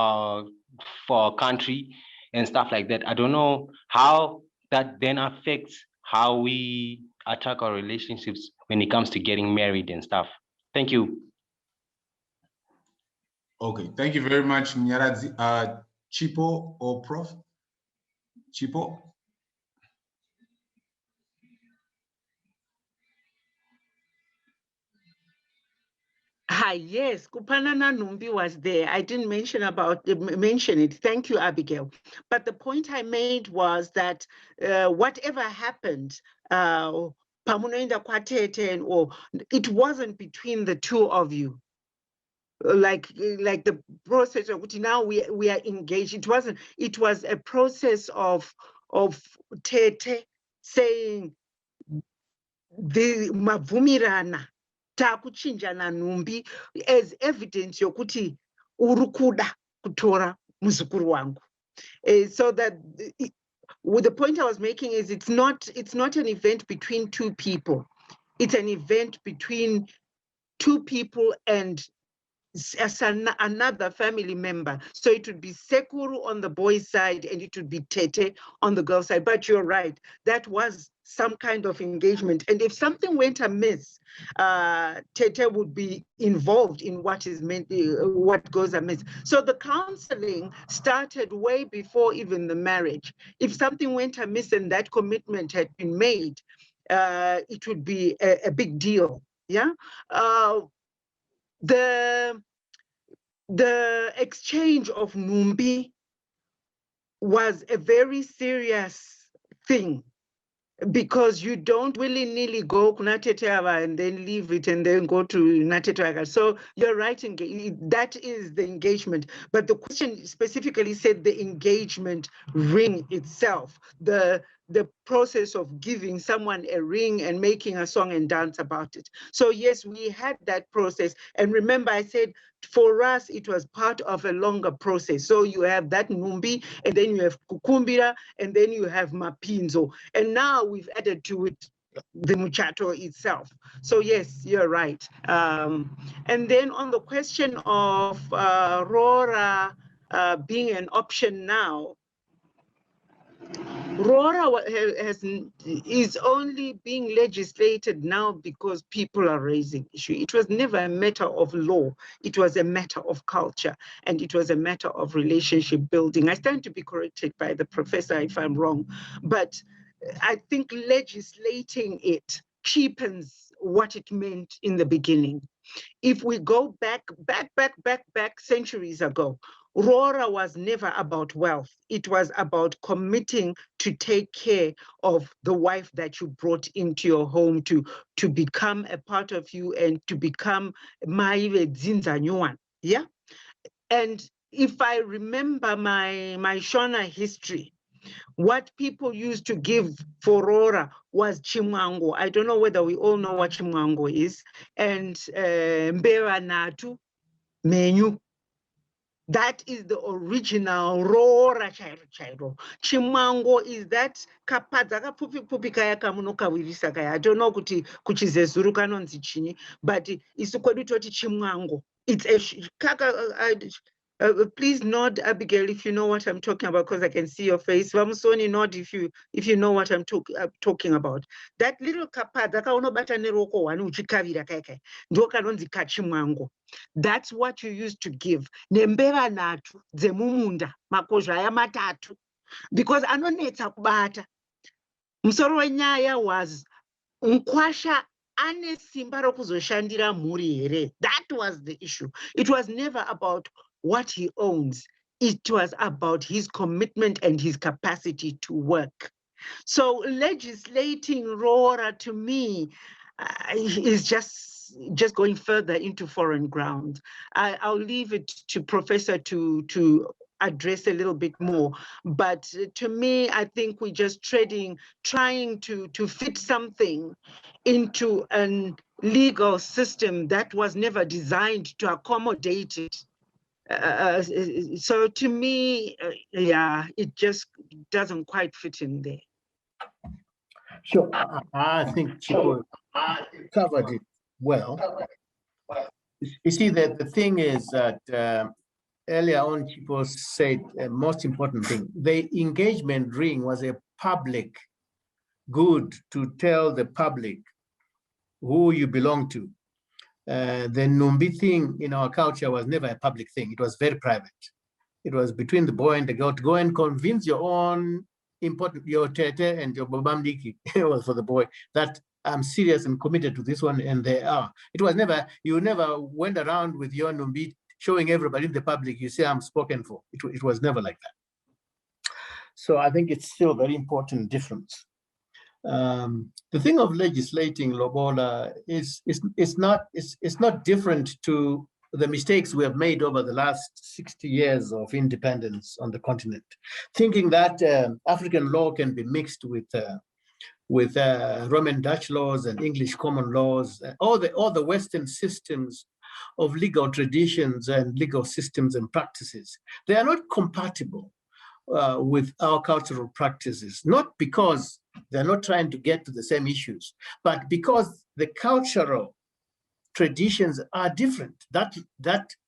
S7: our country and stuff like that. I don't know how that then affects how we attack our relationships when it comes to getting married and stuff. Thank you.
S1: Okay, thank you very much, Munyaradzi. Chipo or Prof? Chipo?
S3: Yes, Kupanana Numbi was there. I didn't mention it. Thank you, Abigail. But the point I made was that whatever happened, Pamunoinda Kwatete, or it wasn't between the two of you. Like the process of now we are engaged. It wasn't. It was a process of Tete saying the Mavumirana. Takuchinjana numbi as evidence yokuti urukuda kutora muzukuru wangu. So that the point I was making is it's not an event between two people. It's an event between two people and another family member. So it would be Sekuru on the boy's side and it would be Tete on the girl's side. But you're right, that was some kind of engagement. And if something went amiss, Tete would be involved in what is meant, what goes amiss. So the counseling started way before even the marriage. If something went amiss and that commitment had been made, it would be a big deal. Yeah. The exchange of Numbi was a very serious thing because you don't willy-nilly go Kunatetava and then leave it and then go to Natetwaga. So you're right, that is the engagement. But the question specifically said the engagement ring itself, the process of giving someone a ring and making a song and dance about it. So yes, we had that process. And remember, I said, for us, it was part of a longer process. So you have that Numbi, and then you have Kukumbira, and then you have Mapinzo. And now we've added to it the Muchato itself. So yes, you're right. And then on the question of Rora being an option now, Rora is only being legislated now because people are raising issue. It was never a matter of law. It was a matter of culture, and it was a matter of relationship building. I stand to be corrected by the professor if I'm wrong, but I think legislating it cheapens what it meant in the beginning. If we go back centuries ago, Rora was never about wealth. It was about committing to take care of the wife that you brought into your home to become a part of you and to become Maive Zinzanyuan. Yeah. And if I remember my Shona history, what people used to give for Rora was Chimwango. I don't know whether we all know what Chimwango is. And Mbewa Natu, Menu. That is the original Rora Chairo. Chimwango is that kapadza pupi kaya kamunoka wivisa kaya. I don't know kuti kuchizezuru kanonzi chini, but it's kwedu toti Chimwango. It's a Please nod, Abigail, if you know what I'm talking about, because I can see your face. Vamusoni, nod if you know what I'm talking about. That little kapa, that's what you used to give. Nembeva natu, zemumunda, makozha ya matatu. Because anonetsa kubata. Musoro wenyaya was Nkwasha ane simba rokuzoshandira mhuri here. That was the issue. It was never about what he owns. It was about his commitment and his capacity to work. So legislating Rora to me is just going further into foreign ground. I'll leave it to Professor to address a little bit more. But to me, I think we're just trying to fit something into a legal system that was never designed to accommodate it. So to me, yeah, it just doesn't quite fit in there.
S2: Sure, I think Chipo covered it well. You see, that the thing is that earlier on, Chipo said a most important thing. The engagement ring was a public good to tell the public who you belong to. The Numbi thing in our culture was never a public thing. It was very private. It was between the boy and the girl to go and convince your own important, your tete and your babamdiki. It was for the boy that I'm serious and committed to this one, and they are. It was never, you never went around with your Numbi showing everybody in the public, you say I'm spoken for. It was never like that. So I think it's still a very important difference. The thing of legislating Lobola is not different to the mistakes we have made over the last 60 years of independence on the continent, thinking that African law can be mixed with Roman Dutch laws and English common laws, all the Western systems of legal traditions and legal systems and practices. They are not compatible with our cultural practices, not because they're not trying to get to the same issues, but because the cultural traditions are different. That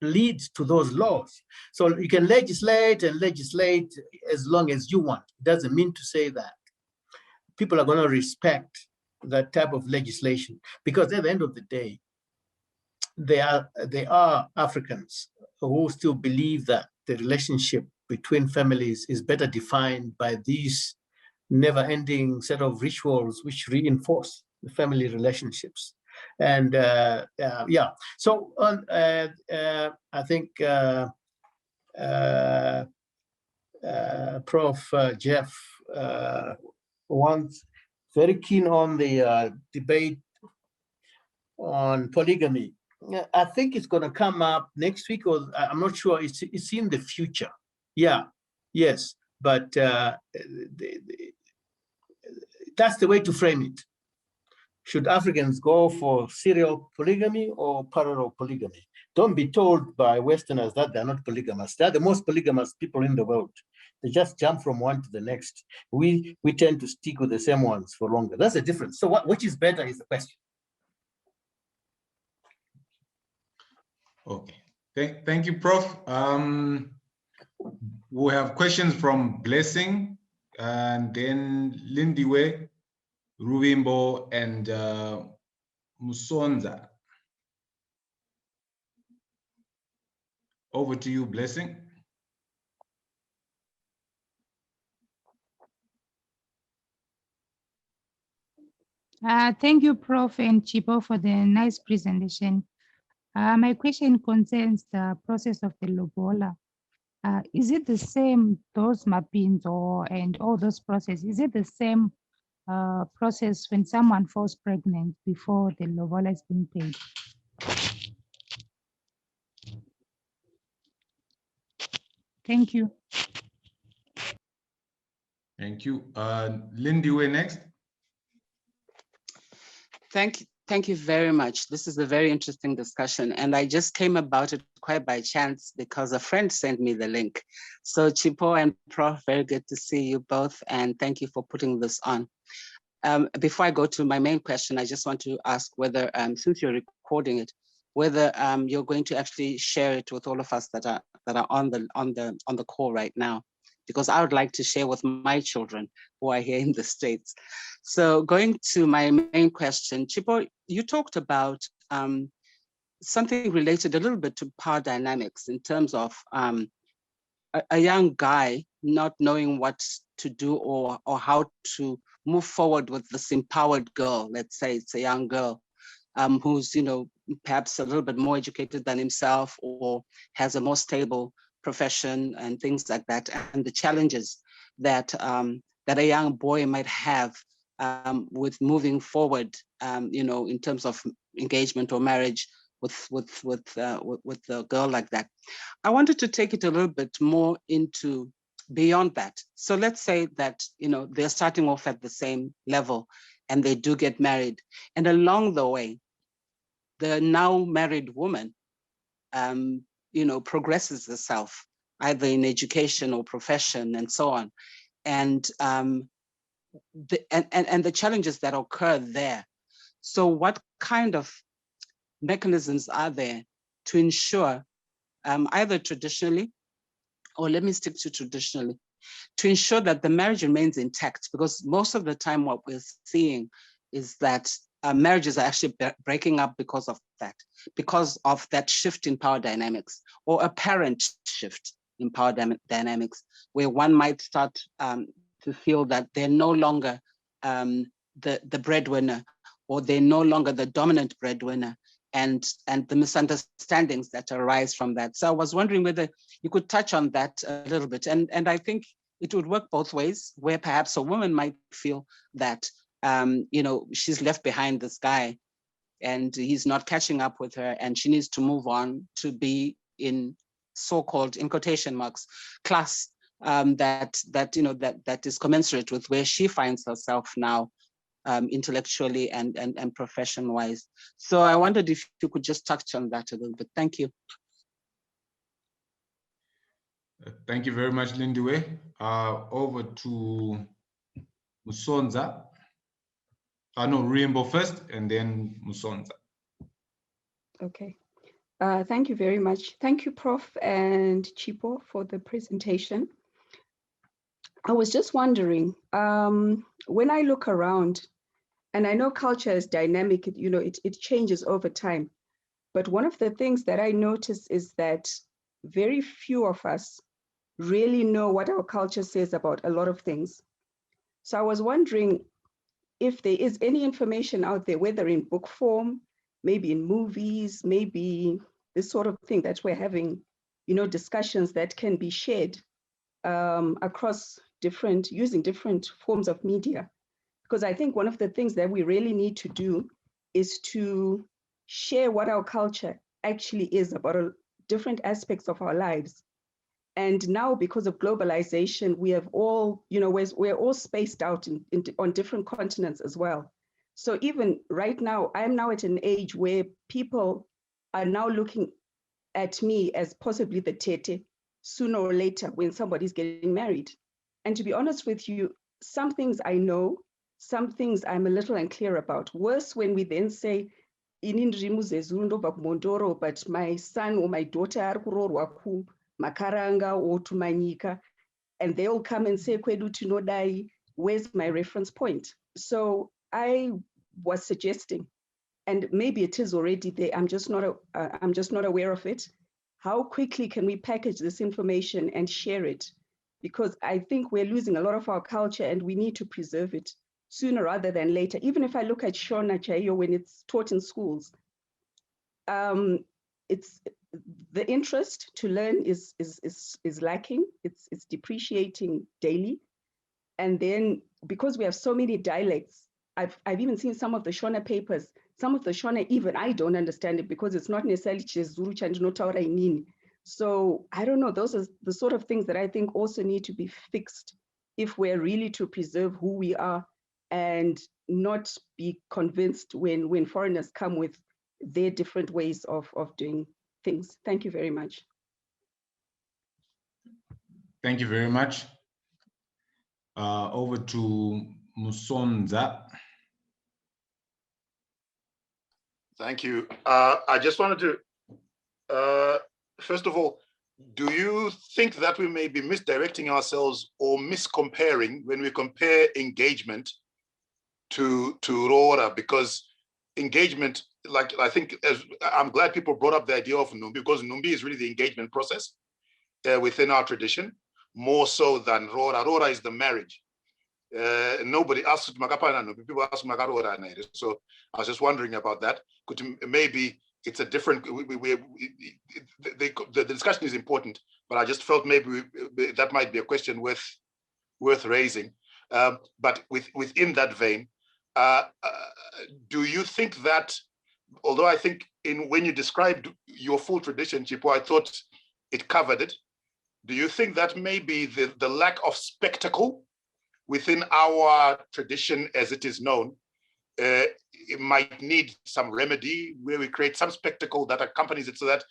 S2: leads to those laws. So you can legislate and legislate as long as you want. It doesn't mean to say that people are going to respect that type of legislation, because at the end of the day, they are Africans who still believe that the relationship between families is better defined by these never-ending set of rituals which reinforce the family relationships. And yeah, so I think Prof. Jeff wants very keen on the debate on polygamy. I think it's going to come up next week, or I'm not sure. It's in the future. Yeah, yes, but that's the way to frame it. Should Africans go for serial polygamy or parallel polygamy? Don't be told by Westerners that they're not polygamous. They're the most polygamous people in the world. They just jump from one to the next. We tend to stick with the same ones for longer. That's the difference. So which is better is the question.
S1: Okay, thank you, Prof. We have questions from Blessing, and then Lindiwe, Ruvimbo, and Musonza. Over to you, Blessing.
S8: Thank you, Prof. and Chipo, for the nice presentation. My question concerns the process of the Lobola. Is it the same, those Mapinzo and all those processes, is it the same process when someone falls pregnant before the Lobola is being paid? Thank you.
S1: Thank you. Lindiwe next.
S9: Thank you very much. This is a very interesting discussion, and I just came about it quite by chance because a friend sent me the link. So Chipo and Prof, very good to see you both, and thank you for putting this on. Before I go to my main question, I just want to ask whether, since you're recording it, whether you're going to actually share it with all of us that are on the call right now, because I would like to share with my children who are here in the States. So going to my main question, Chipo, you talked about something related a little bit to power dynamics in terms of a young guy not knowing what to do or how to move forward with this empowered girl. Let's say it's a young girl who's, you know, perhaps a little bit more educated than himself or has a more stable profession and things like that, and the challenges that that a young boy might have with moving forward, you know, in terms of engagement or marriage with a girl like that. I wanted to take it a little bit more into beyond that. So let's say that, you know, they're starting off at the same level and they do get married, and along the way, the now married woman, you know, progresses herself either in education or profession and so on, and the challenges that occur there. So, what kind of mechanisms are there to ensure, either traditionally, or let me stick to traditionally, to ensure that the marriage remains intact? Because most of the time, what we're seeing is that marriages are actually breaking up because of that shift in power dynamics, or apparent shift in power dynamics, where one might start to feel that they're no longer the breadwinner, or they're no longer the dominant breadwinner, and the misunderstandings that arise from that. So I was wondering whether you could touch on that a little bit. And I think it would work both ways, where perhaps a woman might feel that, you know, she's left behind this guy and he's not catching up with her, and she needs to move on to be in so-called, in quotation marks, class that you know, that is commensurate with where she finds herself now, intellectually and profession-wise. So I wondered if you could just touch on that a little bit. Thank you.
S1: Thank you very much, Lindiwe. Over to Musonza. No, Rainbow first, and then Musonza.
S10: Okay. Thank you very much. Thank you, Prof. and Chipo, for the presentation. I was just wondering, when I look around, and I know culture is dynamic, you know, it changes over time. But one of the things that I notice is that very few of us really know what our culture says about a lot of things. So I was wondering if there is any information out there, whether in book form, maybe in movies, maybe this sort of thing that we're having, you know, discussions that can be shared across using different forms of media. Because I think one of the things that we really need to do is to share what our culture actually is about different aspects of our lives. And now, because of globalization, we have all, you know, we're all spaced out on different continents as well. So even right now, I'm now at an age where people are now looking at me as possibly the tete sooner or later when somebody's getting married. And to be honest with you, some things I know, some things I'm a little unclear about. Worse when we then say, but my son or my daughter are kurorwa ku Makaranga or to Manyika, and they'll come and say, Kwedu Tinodai, where's my reference point? So I was suggesting, and maybe it is already there, I'm just not aware of it. How quickly can we package this information and share it? Because I think we're losing a lot of our culture and we need to preserve it sooner rather than later. Even if I look at Shona Chayo when it's taught in schools, it's the interest to learn is lacking. It's depreciating daily. And then because we have so many dialects, I've even seen some of the Shona papers. Some of the Shona, even I don't understand it because it's not necessarily Chezuru Chandinotaura Inini. So I don't know, those are the sort of things that I think also need to be fixed if we're really to preserve who we are and not be convinced when foreigners come with their different ways of doing things. Thank you very much.
S1: Thank you very much. Over to Musonza.
S11: Thank you. I just wanted to, first of all, do you think that we may be misdirecting ourselves or miscomparing when we compare engagement to Rora? Because engagement, like I think, I'm glad people brought up the idea of Numbi, because Numbi is really the engagement process within our tradition, more so than Rora. Rora is the marriage. Nobody asks people ask Magarora. So I was just wondering about that. Could maybe it's a different. The discussion is important, but I just felt maybe that might be a question worth raising. But within that vein, do you think that? Although I think when you described your full tradition, Chipo, I thought it covered it. Do you think that maybe the lack of spectacle within our tradition as it is known, it might need some remedy where we create some spectacle that accompanies it so that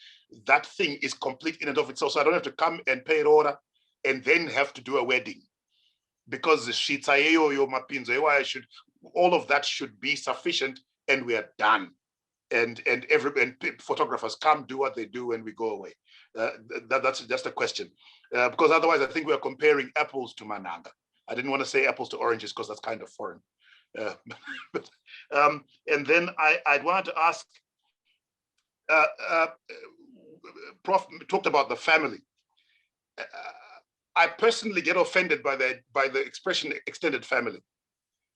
S11: that thing is complete in and of itself. So I don't have to come and pay Rora and then have to do a wedding. Because Shitsayo, your Mapinzo, all of that should be sufficient and we are done. And photographers come, do what they do, and we go away. That's just a question. Because otherwise I think we are comparing apples to mananga. I didn't want to say apples to oranges because that's kind of foreign. And then I'd wanted to ask, Prof talked about the family. I personally get offended by the expression extended family,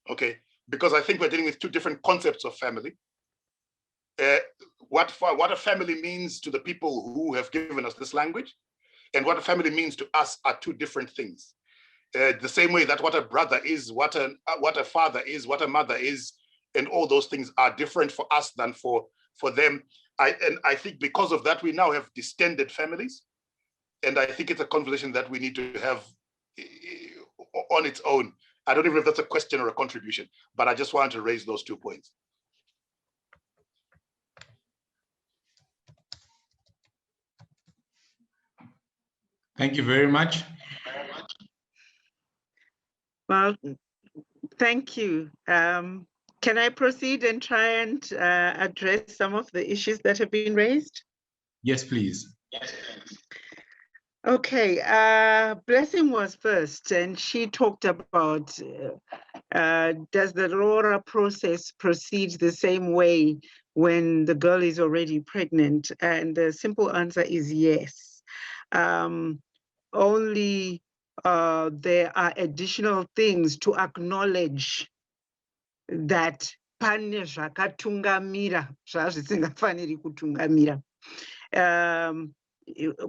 S11: okay? Because I think we're dealing with two different concepts of family. What a family means to the people who have given us this language and what a family means to us are two different things. The same way that what a brother is, what a father is, what a mother is, and all those things are different for us than for them. I think because of that, we now have distended families. And I think it's a conversation that we need to have on its own. I don't even know if that's a question or a contribution, but I just wanted to raise those 2 points.
S1: Thank you very much.
S3: Well, thank you. Can I proceed and try and address some of the issues that have been raised?
S1: Yes, please.
S3: Okay, Blessing was first, and she talked about does the Rora process proceed the same way when the girl is already pregnant? And the simple answer is yes. Only there are additional things to acknowledge that pane zvakatungamira zvazvisingafaniri kutungamira.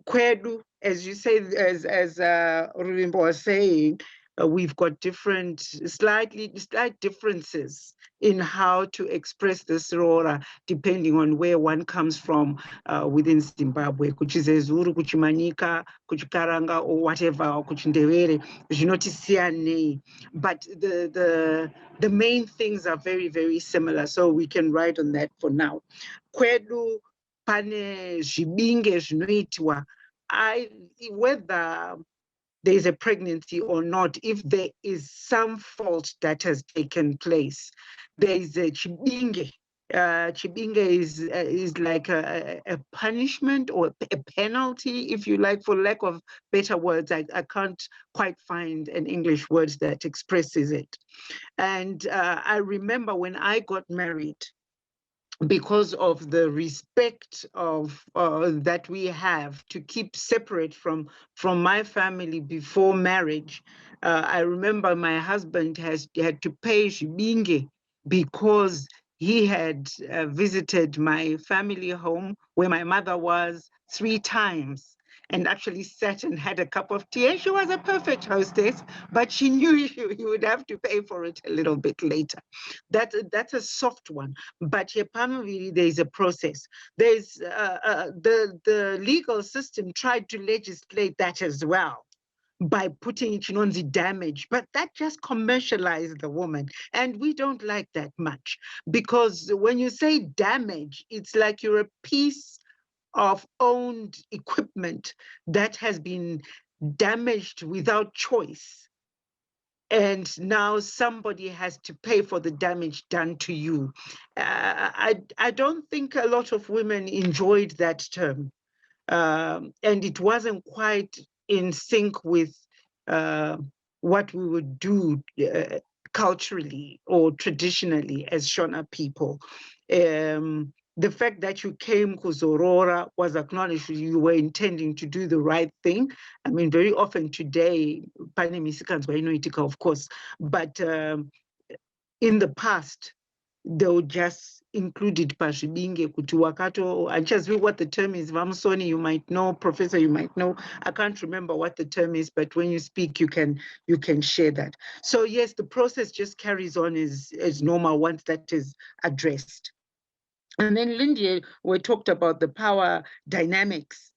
S3: Kwedu, as you say, as Ruvimbo was saying, we've got slight differences in how to express this Rora depending on where one comes from within Zimbabwe, kuchiZezuru, kuchimanika, kuchikaranga, or whatever, or kuchindewere, zvinotisiyanei. But the main things are very, very similar, so we can ride on that for now. Kwedu pane zvibinge zvinoitwa, whether there is a pregnancy or not, if there is some fault that has taken place, there is a chibinge. Chibinge is like a punishment or a penalty, if you like, for lack of better words. I can't quite find an English word that expresses it. And I remember when I got married, because of the respect of that we have to keep separate from my family before marriage, I remember my husband had to pay Shibinge because he had visited my family home where my mother was 3 times and actually sat and had a cup of tea. And she was a perfect hostess, but she knew you would have to pay for it a little bit later. That's a soft one. But here, there is a process. There's the legal system tried to legislate that as well by putting it on the damage, but that just commercialized the woman. And we don't like that much, because when you say damage, it's like you're a piece of owned equipment that has been damaged without choice. and now somebody has to pay for the damage done to you. I don't think a lot of women enjoyed that term, and it wasn't quite in sync with what we would do culturally or traditionally as Shona people. The fact that you came Kuzorora was acknowledged. You were intending to do the right thing. I mean, very often today, of course, but in the past, they would just include it pashibinge kuti wakato. I just read what the term is. Vamsoni, you might know. Professor, you might know. I can't remember what the term is, but when you speak, you can share that. So yes, the process just carries on as normal once that is addressed. And then Lindy, we talked about the power dynamics.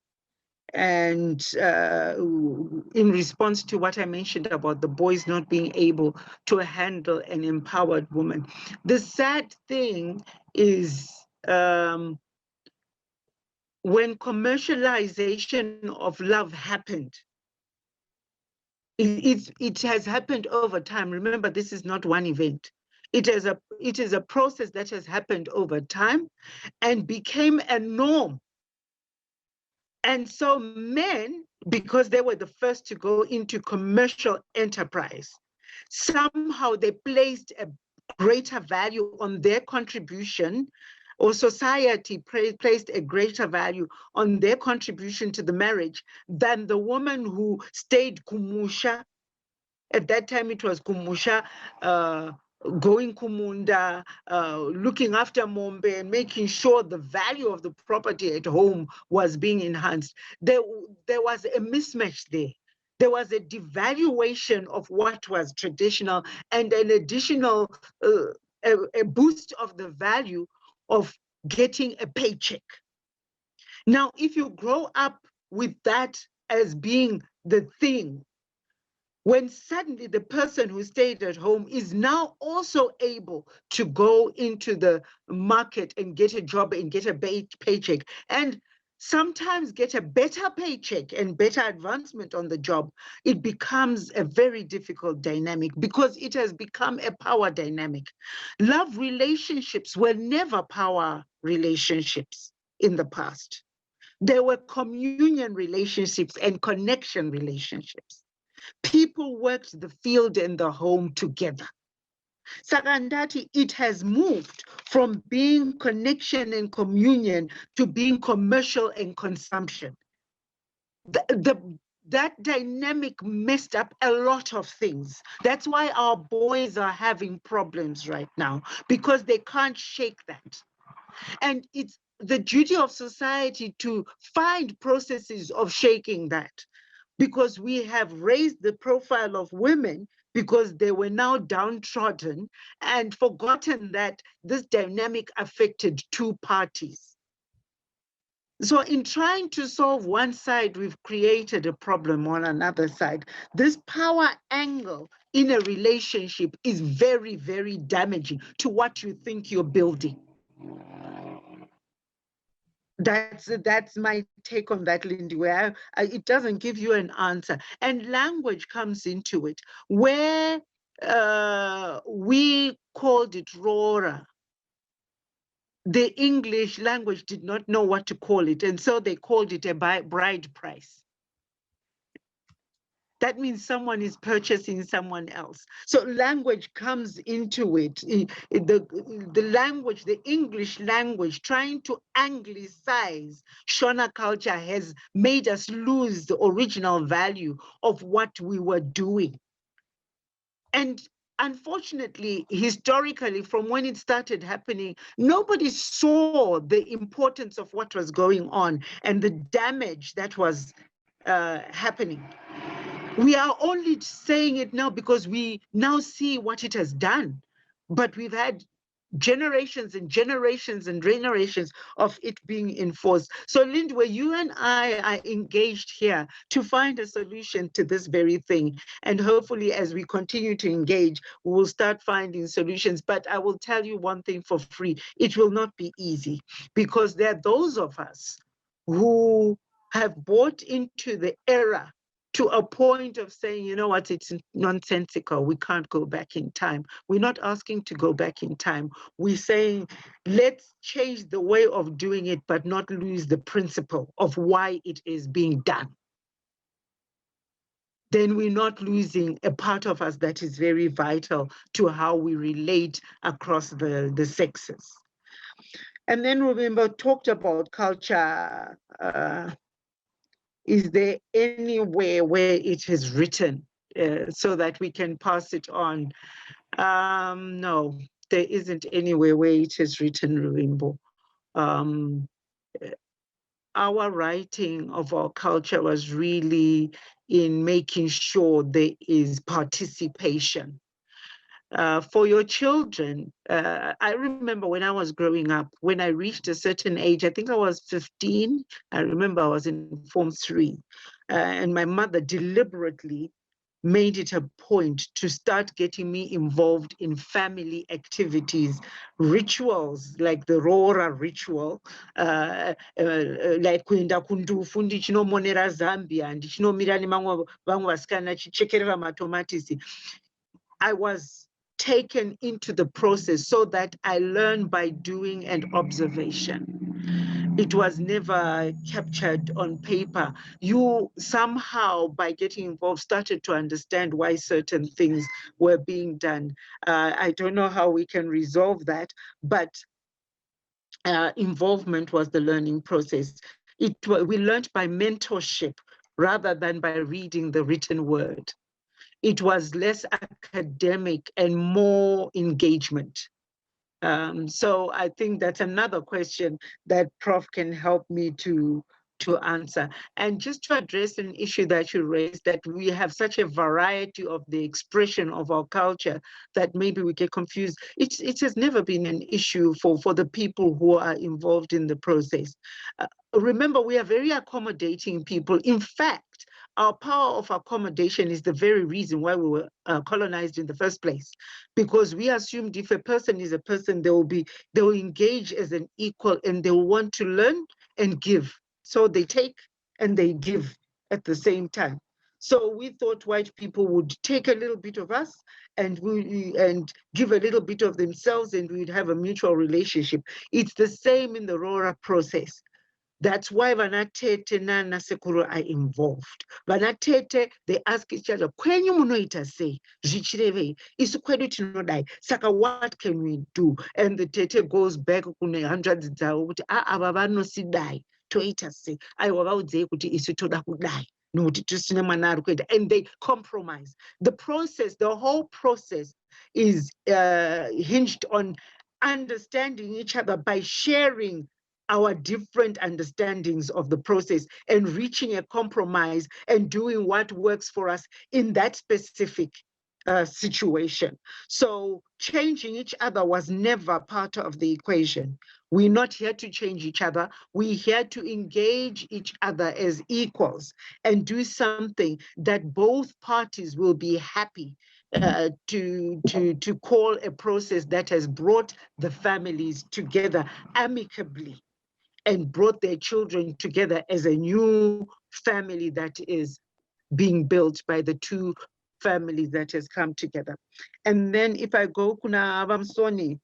S3: And in response to what I mentioned about the boys not being able to handle an empowered woman, the sad thing is when commercialization of love happened, it has happened over time. Remember, this is not one event. It is a process that has happened over time and became a norm. And so men, because they were the first to go into commercial enterprise, somehow they placed a greater value on their contribution, or society placed a greater value on their contribution to the marriage than the woman who stayed kumusha. At that time, it was kumusha, going kumunda, looking after mombe, and making sure the value of the property at home was being enhanced. There was a mismatch there. There was a devaluation of what was traditional and an additional a boost of the value of getting a paycheck. Now, if you grow up with that as being the thing, when suddenly the person who stayed at home is now also able to go into the market and get a job and get a paycheck, and sometimes get a better paycheck and better advancement on the job, it becomes a very difficult dynamic because it has become a power dynamic. Love relationships were never power relationships in the past. There were communion relationships and connection relationships. People worked the field and the home together. Sagandati, it has moved from being connection and communion to being commercial and consumption. That dynamic messed up a lot of things. That's why our boys are having problems right now, because they can't shake that. And it's the duty of society to find processes of shaking that, because we have raised the profile of women because they were now downtrodden and forgotten that this dynamic affected two parties. So in trying to solve one side, we've created a problem on another side. This power angle in a relationship is very, very damaging to what you think you're building. That's my take on that, Lindy, where it doesn't give you an answer. And language comes into it, where we called it Rora. The English language did not know what to call it, and so they called it a bride price. That means someone is purchasing someone else. So language comes into it. The language, the English language, trying to anglicize Shona culture has made us lose the original value of what we were doing. And unfortunately, historically, from when it started happening, nobody saw the importance of what was going on and the damage that was happening. We are only saying it now because we now see what it has done, but we've had generations and generations and generations of it being enforced. So Lindwe, you and I are engaged here to find a solution to this very thing. And hopefully as we continue to engage, we will start finding solutions. But I will tell you one thing for free, it will not be easy, because there are those of us who have bought into the era to a point of saying, you know what, it's nonsensical. We can't go back in time. We're not asking to go back in time. We're saying, let's change the way of doing it, but not lose the principle of why it is being done. Then we're not losing a part of us that is very vital to how we relate across the sexes. And then remember, talked about culture. Is there anywhere where it is written so that we can pass it on? No, there isn't anywhere where it is written, Ruvimbo. Our writing of our culture was really in making sure there is participation. For your children, I remember when I was growing up, when I reached a certain age, I think I was 15, I remember I was in Form 3, and my mother deliberately made it a point to start getting me involved in family activities, rituals like the Rora ritual, like kuenda kundufu ndichinomonera Zambia, ndichinomira nemamwe vamwe vasikana chichekerera matomatisi. I was taken into the process so that I learned by doing and observation. It was never captured on paper. You somehow, by getting involved, started to understand why certain things were being done. I don't know how we can resolve that, but involvement was the learning process. We learned by mentorship rather than by reading the written word. It was less academic and more engagement. So I think that's another question that Prof can help me to answer. And just to address an issue that you raised, that we have such a variety of the expression of our culture that maybe we get confused. It has never been an issue for the people who are involved in the process. Remember, we are very accommodating people. In fact, our power of accommodation is the very reason why we were colonized in the first place, because we assumed if a person is a person, they will engage as an equal and they will want to learn and give. So they take and they give at the same time. So we thought white people would take a little bit of us and give a little bit of themselves, and we'd have a mutual relationship. It's the same in the Rora process. That's why Vanatete na Sekuru are involved. Vanatete, they ask each other, kwenyu munoita sei? Zvichirevei? Isu kwedu tinodai. Saka what can we do? And the tete goes back kune hundreds dzavo kuti ava vanosidai toita sei? Aiwa vaudzei kuti isu toda kudai. And they compromise. The process, the whole process is hinged on understanding each other by sharing our different understandings of the process and reaching a compromise and doing what works for us in that specific situation. So changing each other was never part of the equation. We're not here to change each other. We're here to engage each other as equals and do something that both parties will be happy to call a process that has brought the families together amicably and brought their children together as a new family that is being built by the two families that has come together. And then if I go kuna Abamsoni,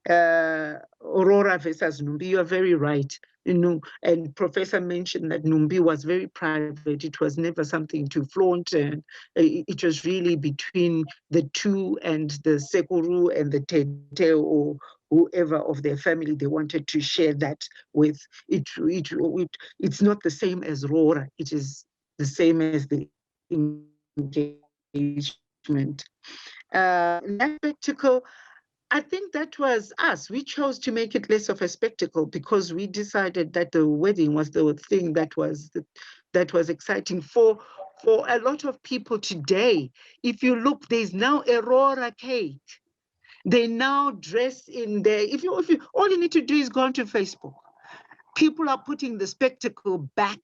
S3: Aurora versus Numbi, you are very right. You know, and Professor mentioned that Numbi was very private. It was never something to flaunt, and it was really between the two and the Sekuru and the Tete or whoever of their family they wanted to share that with. It's not the same as Rora. It is the same as the engagement. Less spectacle, I think that was us. We chose to make it less of a spectacle because we decided that the wedding was the thing that was exciting for a lot of people today. If you look, there's now a Rora cake. They now dress in there. If you all you need to do is go onto Facebook. People are putting the spectacle back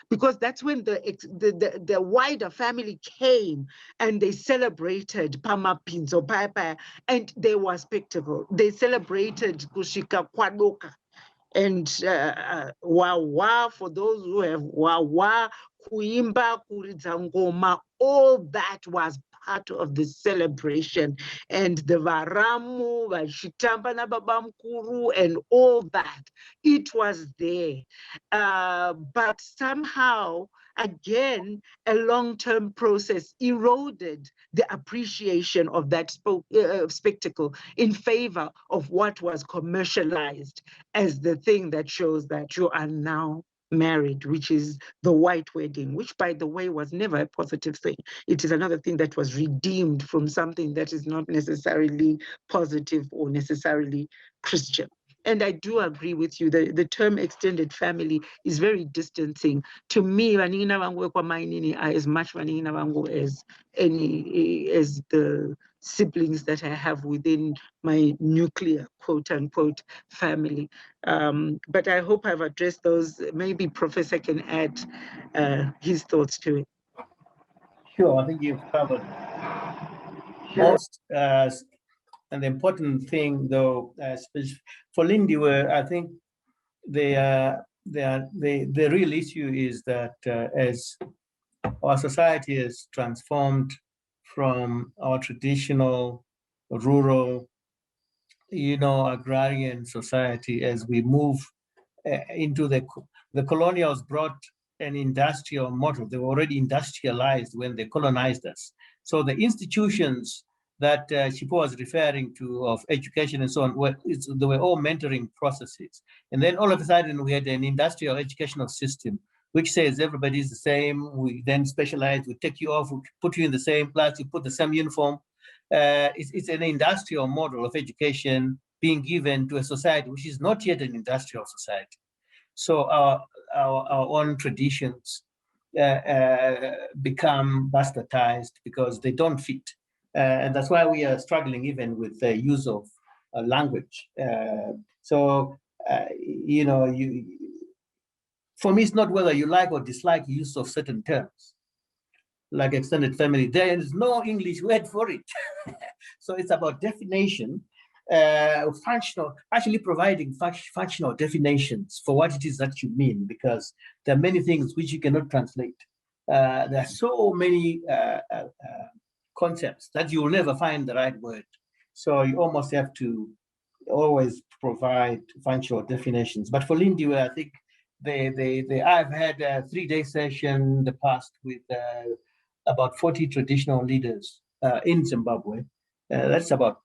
S3: because that's when the wider family came and they celebrated Mapinzo, and there was spectacle. They celebrated Kushika Kwadoka. And wawa, for those who have wawa, kuimba, kuridza ngoma, all that was part of the celebration. And the varamu, vachitamba na baba mkuru, and all that, it was there. But somehow, again, a long-term process eroded the appreciation of that spectacle in favor of what was commercialized as the thing that shows that you are now married, which is the white wedding, which, by the way, was never a positive thing. It is another thing that was redeemed from something that is not necessarily positive or necessarily Christian. And I do agree with you that the term extended family is very distancing. To me, vanina vangu ekwa are as much vanina vangu as the siblings that I have within my nuclear, quote unquote, family. But I hope I've addressed those. Maybe Professor can add his thoughts to it.
S2: Sure, I think you've covered most. And the important thing, though, for Lindy, where I think the real issue is that as our society has transformed from our traditional rural, agrarian society, as we move into the colonials brought an industrial model. They were already industrialized when they colonized us. So the institutions that Chipo was referring to of education and so on, they were all mentoring processes. And then all of a sudden we had an industrial educational system, which says everybody is the same. We then specialize, we take you off, we put you in the same class, you put the same uniform. It's an industrial model of education being given to a society which is not yet an industrial society. So our own traditions become bastardized because they don't fit. And that's why we are struggling even with the use of language. For me, it's not whether you like or dislike use of certain terms, like extended family. There is no English word for it. So it's about definition, actually providing functional definitions for what it is that you mean, because there are many things which you cannot translate. There are so many concepts that you will never find the right word. So you almost have to always provide functional definitions. But for Lindy, I think I've had a 3-day session in the past with about 40 traditional leaders in Zimbabwe. That's about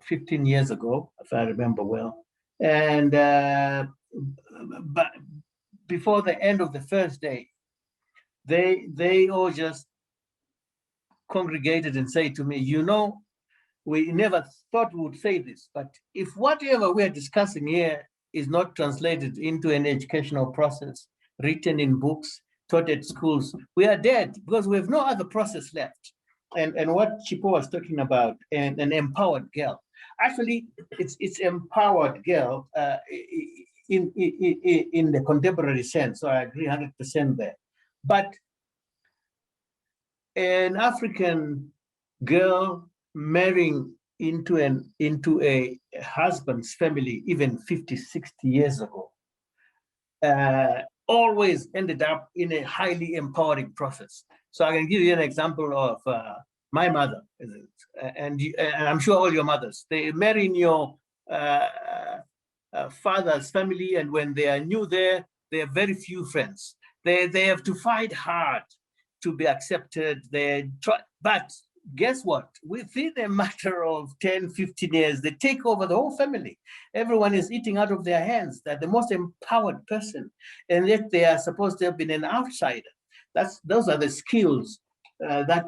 S2: 15 years ago, if I remember well. And but before the end of the first day, they all just congregated and say to me, we never thought we would say this, but if whatever we're discussing here is not translated into an educational process, written in books, taught at schools, we are dead because we have no other process left. And what Chipo was talking about, an empowered girl. Actually, it's empowered girl in the contemporary sense, so I agree 100% there. But an African girl marrying into a husband's family even 50, 60 years ago always ended up in a highly empowering process. So I can give you an example of my mother, and I'm sure all your mothers. They marry in your father's family, and when they are new there, they have very few friends. They have to fight hard to be accepted. But guess what? Within a matter of 10, 15 years, they take over the whole family. Everyone is eating out of their hands. They're the most empowered person, and yet they are supposed to have been an outsider. Those are the skills that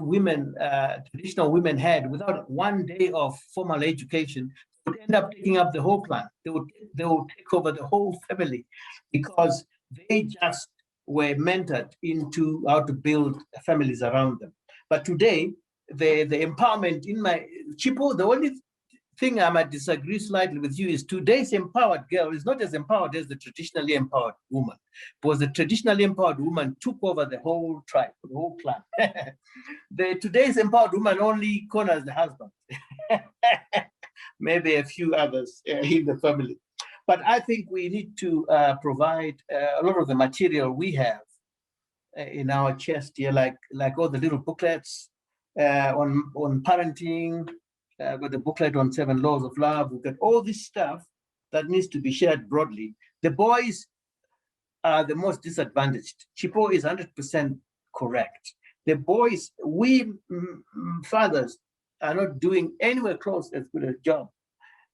S2: traditional women had without 1 day of formal education. They would end up taking up the whole clan. They would take over the whole family because they just were mentored into how to build families around them. But today, the empowerment in my Chipo, the only thing I might disagree slightly with you is today's empowered girl is not as empowered as the traditionally empowered woman, because the traditionally empowered woman took over the whole tribe, the whole clan. Today's empowered woman only corners the husband, maybe a few others in the family. But I think we need to provide a lot of the material we have in our chest here, like all the little booklets on parenting. Got the booklet on 7 Laws of Love. We've got all this stuff that needs to be shared broadly. The boys are the most disadvantaged. Chipo is 100% correct. The boys, we fathers are not doing anywhere close as good a job.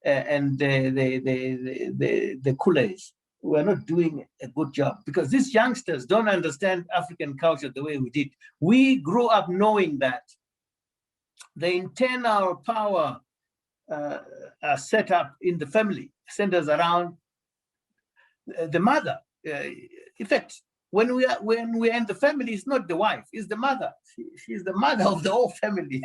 S2: And the coolies, we're not doing a good job because these youngsters don't understand African culture the way we did. We grew up knowing that the internal power are set up in the family, centers around the mother. In fact, when we are in the family, it's not the wife, it's the mother. She's the mother of the whole family.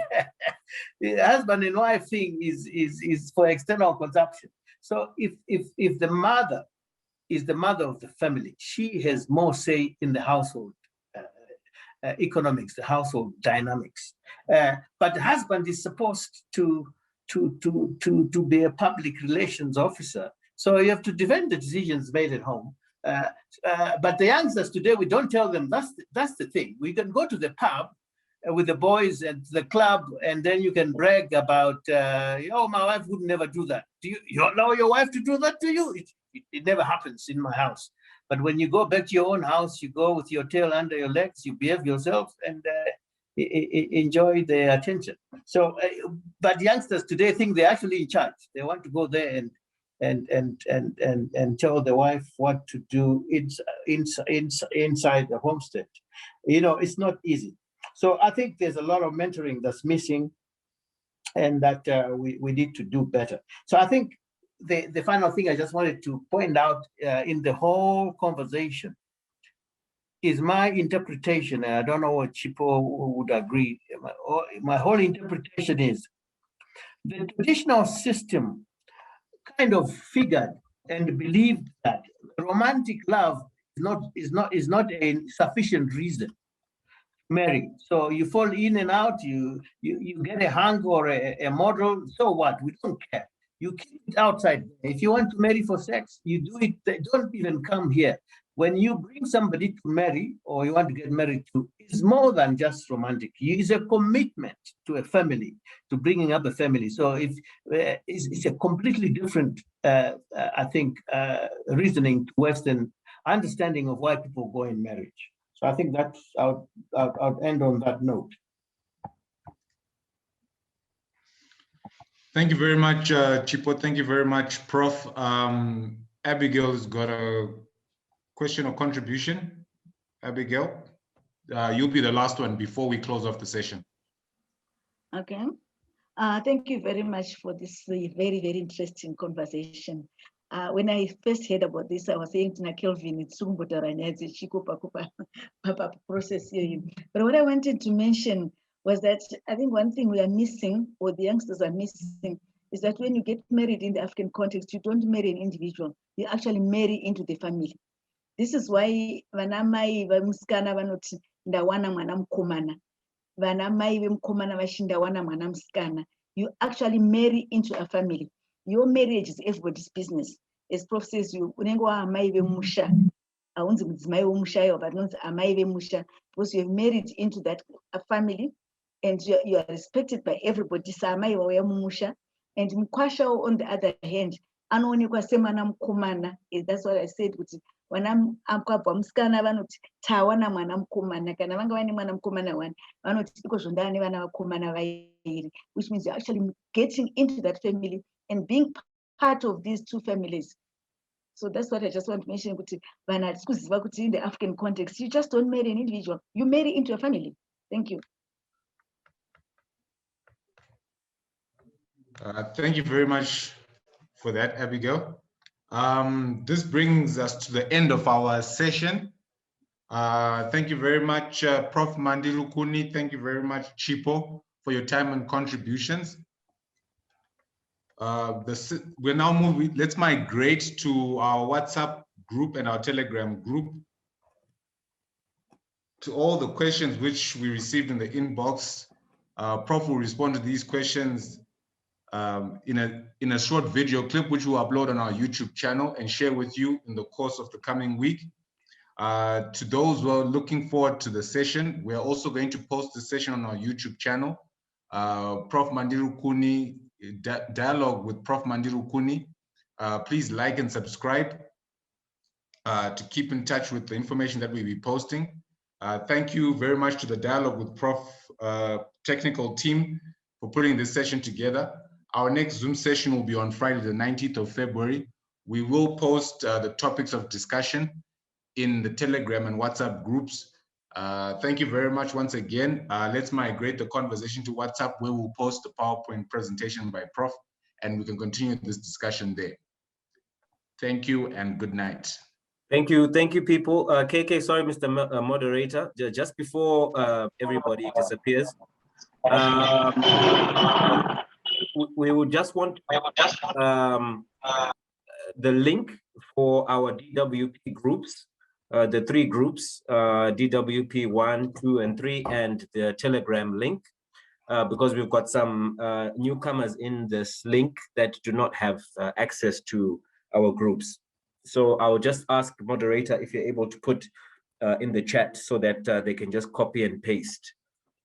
S2: The husband and wife thing is for external consumption. So if the mother is the mother of the family, she has more say in the household economics, the household dynamics. But the husband is supposed to be a public relations officer. So you have to defend the decisions made at home. But the youngsters today, we don't tell them that's the thing. We can go to the pub with the boys at the club, and then you can brag about, oh, my wife would never do that. Do you allow your wife to do that to you? It never happens in my house. But when you go back to your own house, you go with your tail under your legs, you behave yourself, and enjoy the attention. So, but youngsters today think they're actually in charge. They want to go there and tell the wife what to do inside the homestead. You know, it's not easy. So I think there's a lot of mentoring that's missing, and that we need to do better. So I think the final thing I just wanted to point out in the whole conversation is my interpretation, and I don't know what Chipo would agree. My whole interpretation is the traditional system kind of figured and believed that romantic love is not a sufficient reason to marry. So you fall in and out, you get a hunk or a model, so what? We don't care. You keep it outside. If you want to marry for sex, you do it. They don't even come here. When you bring somebody to marry, or you want to get married to, it's more than just romantic. It's a commitment to a family, to bringing up a family. So it's a completely different, I think, reasoning to Western understanding of why people go in marriage. So I think that's, I'll end on that note.
S1: Thank you very much, Chipo. Thank you very much, Prof. Abigail has got a question or contribution. Abigail, you'll be the last one before we close off the session.
S5: Okay. Thank you very much for this very, very interesting conversation. When I first heard about this, I was saying to Kelvin, it's process here. But what I wanted to mention was that I think one thing we are missing, or the youngsters are missing, is that when you get married in the African context, you don't marry an individual, you actually marry into the family. This is why vanamai vamusikana vanoti ndawana mwana mukomana, vanamai vemukomana vashindawana mwana musikana. You actually marry into a family. Your marriage is everybody's business. As Prof says, you unenge waamai vemusha, aunzi mudzimai womusha, but not amai vemusha, because you have married into that family, and you are respected by everybody. Samai wauya mumusha, and mukwasha on the other hand, anoonekwa semwana mukomana. That's what I said. Vana akwabva musikana vanoti tawana mwana mukomana, kana vanga vane mwana mukomana one vanoti ikozvo ndane vana vakomana vairi, which means you're actually getting into that family and being part of these two families. So that's what I just want to mention. In the African context, you just don't marry an individual, you marry into a family. Thank you.
S1: Thank you very much for that, Abigail. This brings us to the end of our session. Thank you very much, Prof. Mandi Rukuni. Thank you very much, Chipo, for your time and contributions. We're now moving, let's migrate to our WhatsApp group and our Telegram group. To all the questions which we received in the inbox, Prof will respond to these questions in a short video clip, which we'll upload on our YouTube channel and share with you in the course of the coming week. To those who are looking forward to the session, we are also going to post the session on our YouTube channel. Prof. Mandi Rukuni, dialogue with Prof. Mandi Rukuni. Please like and subscribe to keep in touch with the information that we'll be posting. Thank you very much to the dialogue with Prof. Technical team for putting this session together. Our next Zoom session will be on Friday, the 19th of February. We will post the topics of discussion in the Telegram and WhatsApp groups. Thank you very much once again. Let's migrate the conversation to WhatsApp, where we'll post the PowerPoint presentation by Prof, and we can continue this discussion there. Thank you and good night.
S12: Thank you, people. KK, sorry, Mr. Moderator, just before everybody disappears, we would just want the link for our DWP groups, the 3 groups, DWP 1, 2, and 3, and the Telegram link, because we've got some newcomers in this link that do not have access to our groups. So I'll just ask the moderator if you're able to put in the chat so that they can just copy and paste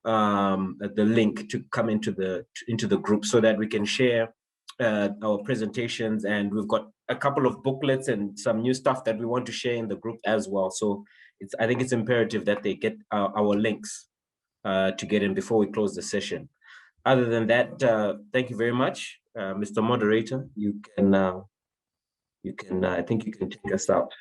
S12: the link to come into the group so that we can share our presentations. And we've got a couple of booklets and some new stuff that we want to share in the group as well. So I think it's imperative that they get our links to get in before we close the session. Other than that, thank you very much, Mr. Moderator. I think you can take us out.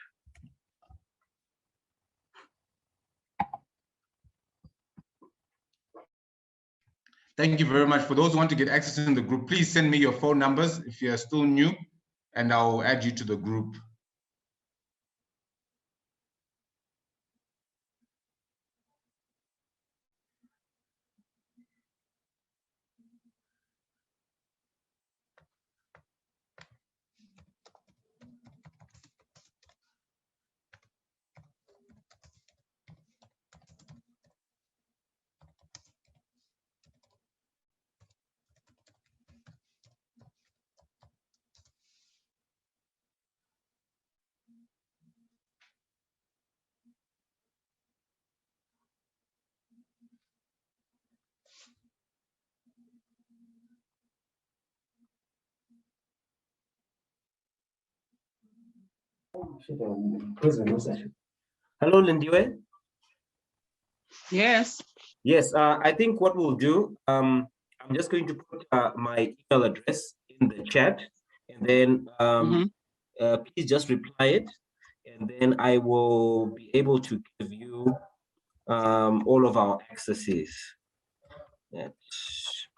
S1: Thank you very much. For those who want to get access in the group, please send me your phone numbers if you are still new, and I'll add you to the group.
S12: Hello, Lindiwe.
S9: Yes.
S12: Yes, I think what we'll do, I'm just going to put my email address in the chat, and then please just reply it, and then I will be able to give you all of our accesses.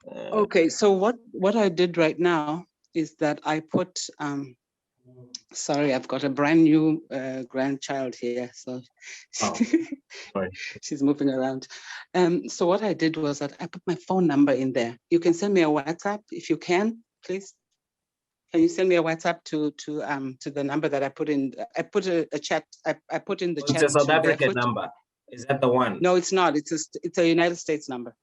S9: Okay, so what I did right now is that I put, sorry, I've got a brand new grandchild here, so she's moving around. So what I did was that I put my phone number in there. You can send me a WhatsApp if you can, please. Can you send me a WhatsApp to the number that I put in? I put a chat. I put in the chat.
S12: It's a South African number. Is that the one?
S9: No, it's not. It's a United States number.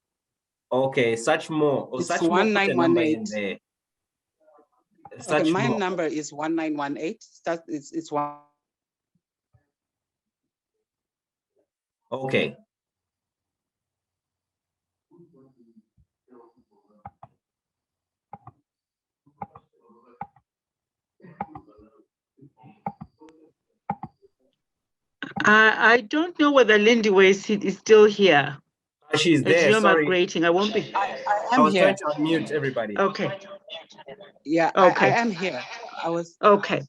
S12: Okay, such more.
S9: It's
S12: such
S9: 1918. Okay, my
S12: more.
S9: number is 1918. It's one.
S12: Okay.
S3: I don't know whether Lindiwe is still here.
S12: She's there. Sorry.
S3: Migrating. I won't be.
S12: I was trying to unmute everybody.
S3: Okay.
S9: Yeah.
S3: Okay.
S9: I am here. I was.
S3: Okay.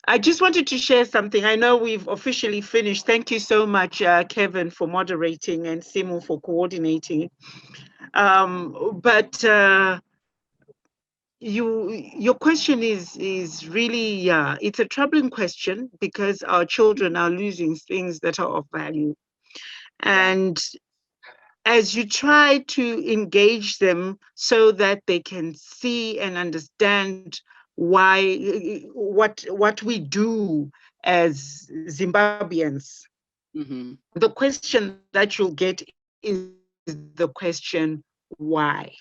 S3: I just wanted to share something. I know we've officially finished. Thank you so much, Kevin, for moderating, and Simu for coordinating. Your question is really, it's a troubling question, because our children are losing things that are of value. And as you try to engage them so that they can see and understand what we do as Zimbabweans, the question that you'll get is the question, why?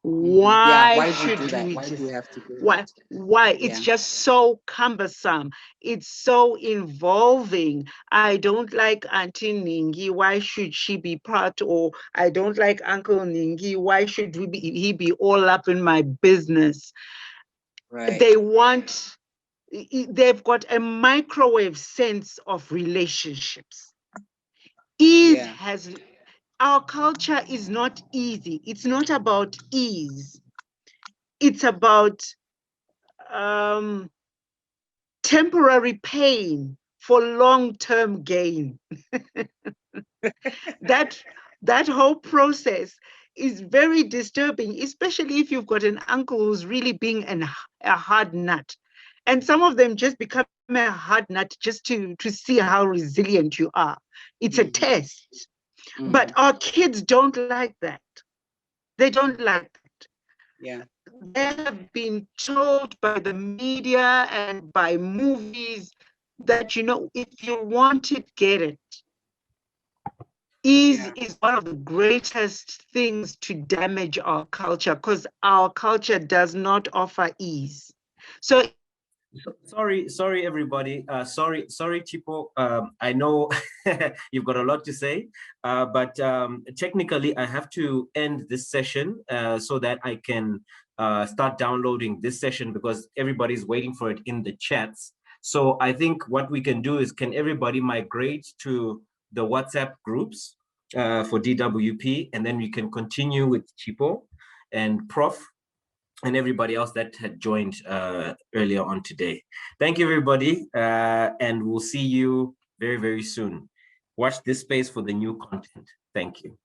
S3: Why
S9: why do you
S3: should
S9: do that?
S3: we
S9: Why do
S3: just
S9: you have to do
S3: why
S9: that?
S3: it's
S9: Yeah.
S3: just so cumbersome, it's so involving. I don't like Auntie Ningi, why should she be part? Or I don't like Uncle Ningi, why should he be all up in my business?
S9: Right.
S3: They've got a microwave sense of relationships. Ease our culture is not easy. It's not about ease. It's about temporary pain for long-term gain. that whole process is very disturbing, especially if you've got an uncle who's really being a hard nut. And some of them just become a hard nut just to see how resilient you are. It's a test. But our kids don't like that. They don't like that.
S9: Yeah.
S3: They have been told by the media and by movies that, you know, if you want it, get it. Ease is one of the greatest things to damage our culture, because our culture does not offer ease. So
S12: Sorry, everybody. Sorry, Chipo. I know you've got a lot to say, but technically I have to end this session so that I can start downloading this session, because everybody's waiting for it in the chats. So I think what we can do is, can everybody migrate to the WhatsApp groups for DWP, and then we can continue with Chipo and Prof and everybody else that had joined earlier on today. Thank you, everybody, and we'll see you very, very soon. Watch this space for the new content. Thank you.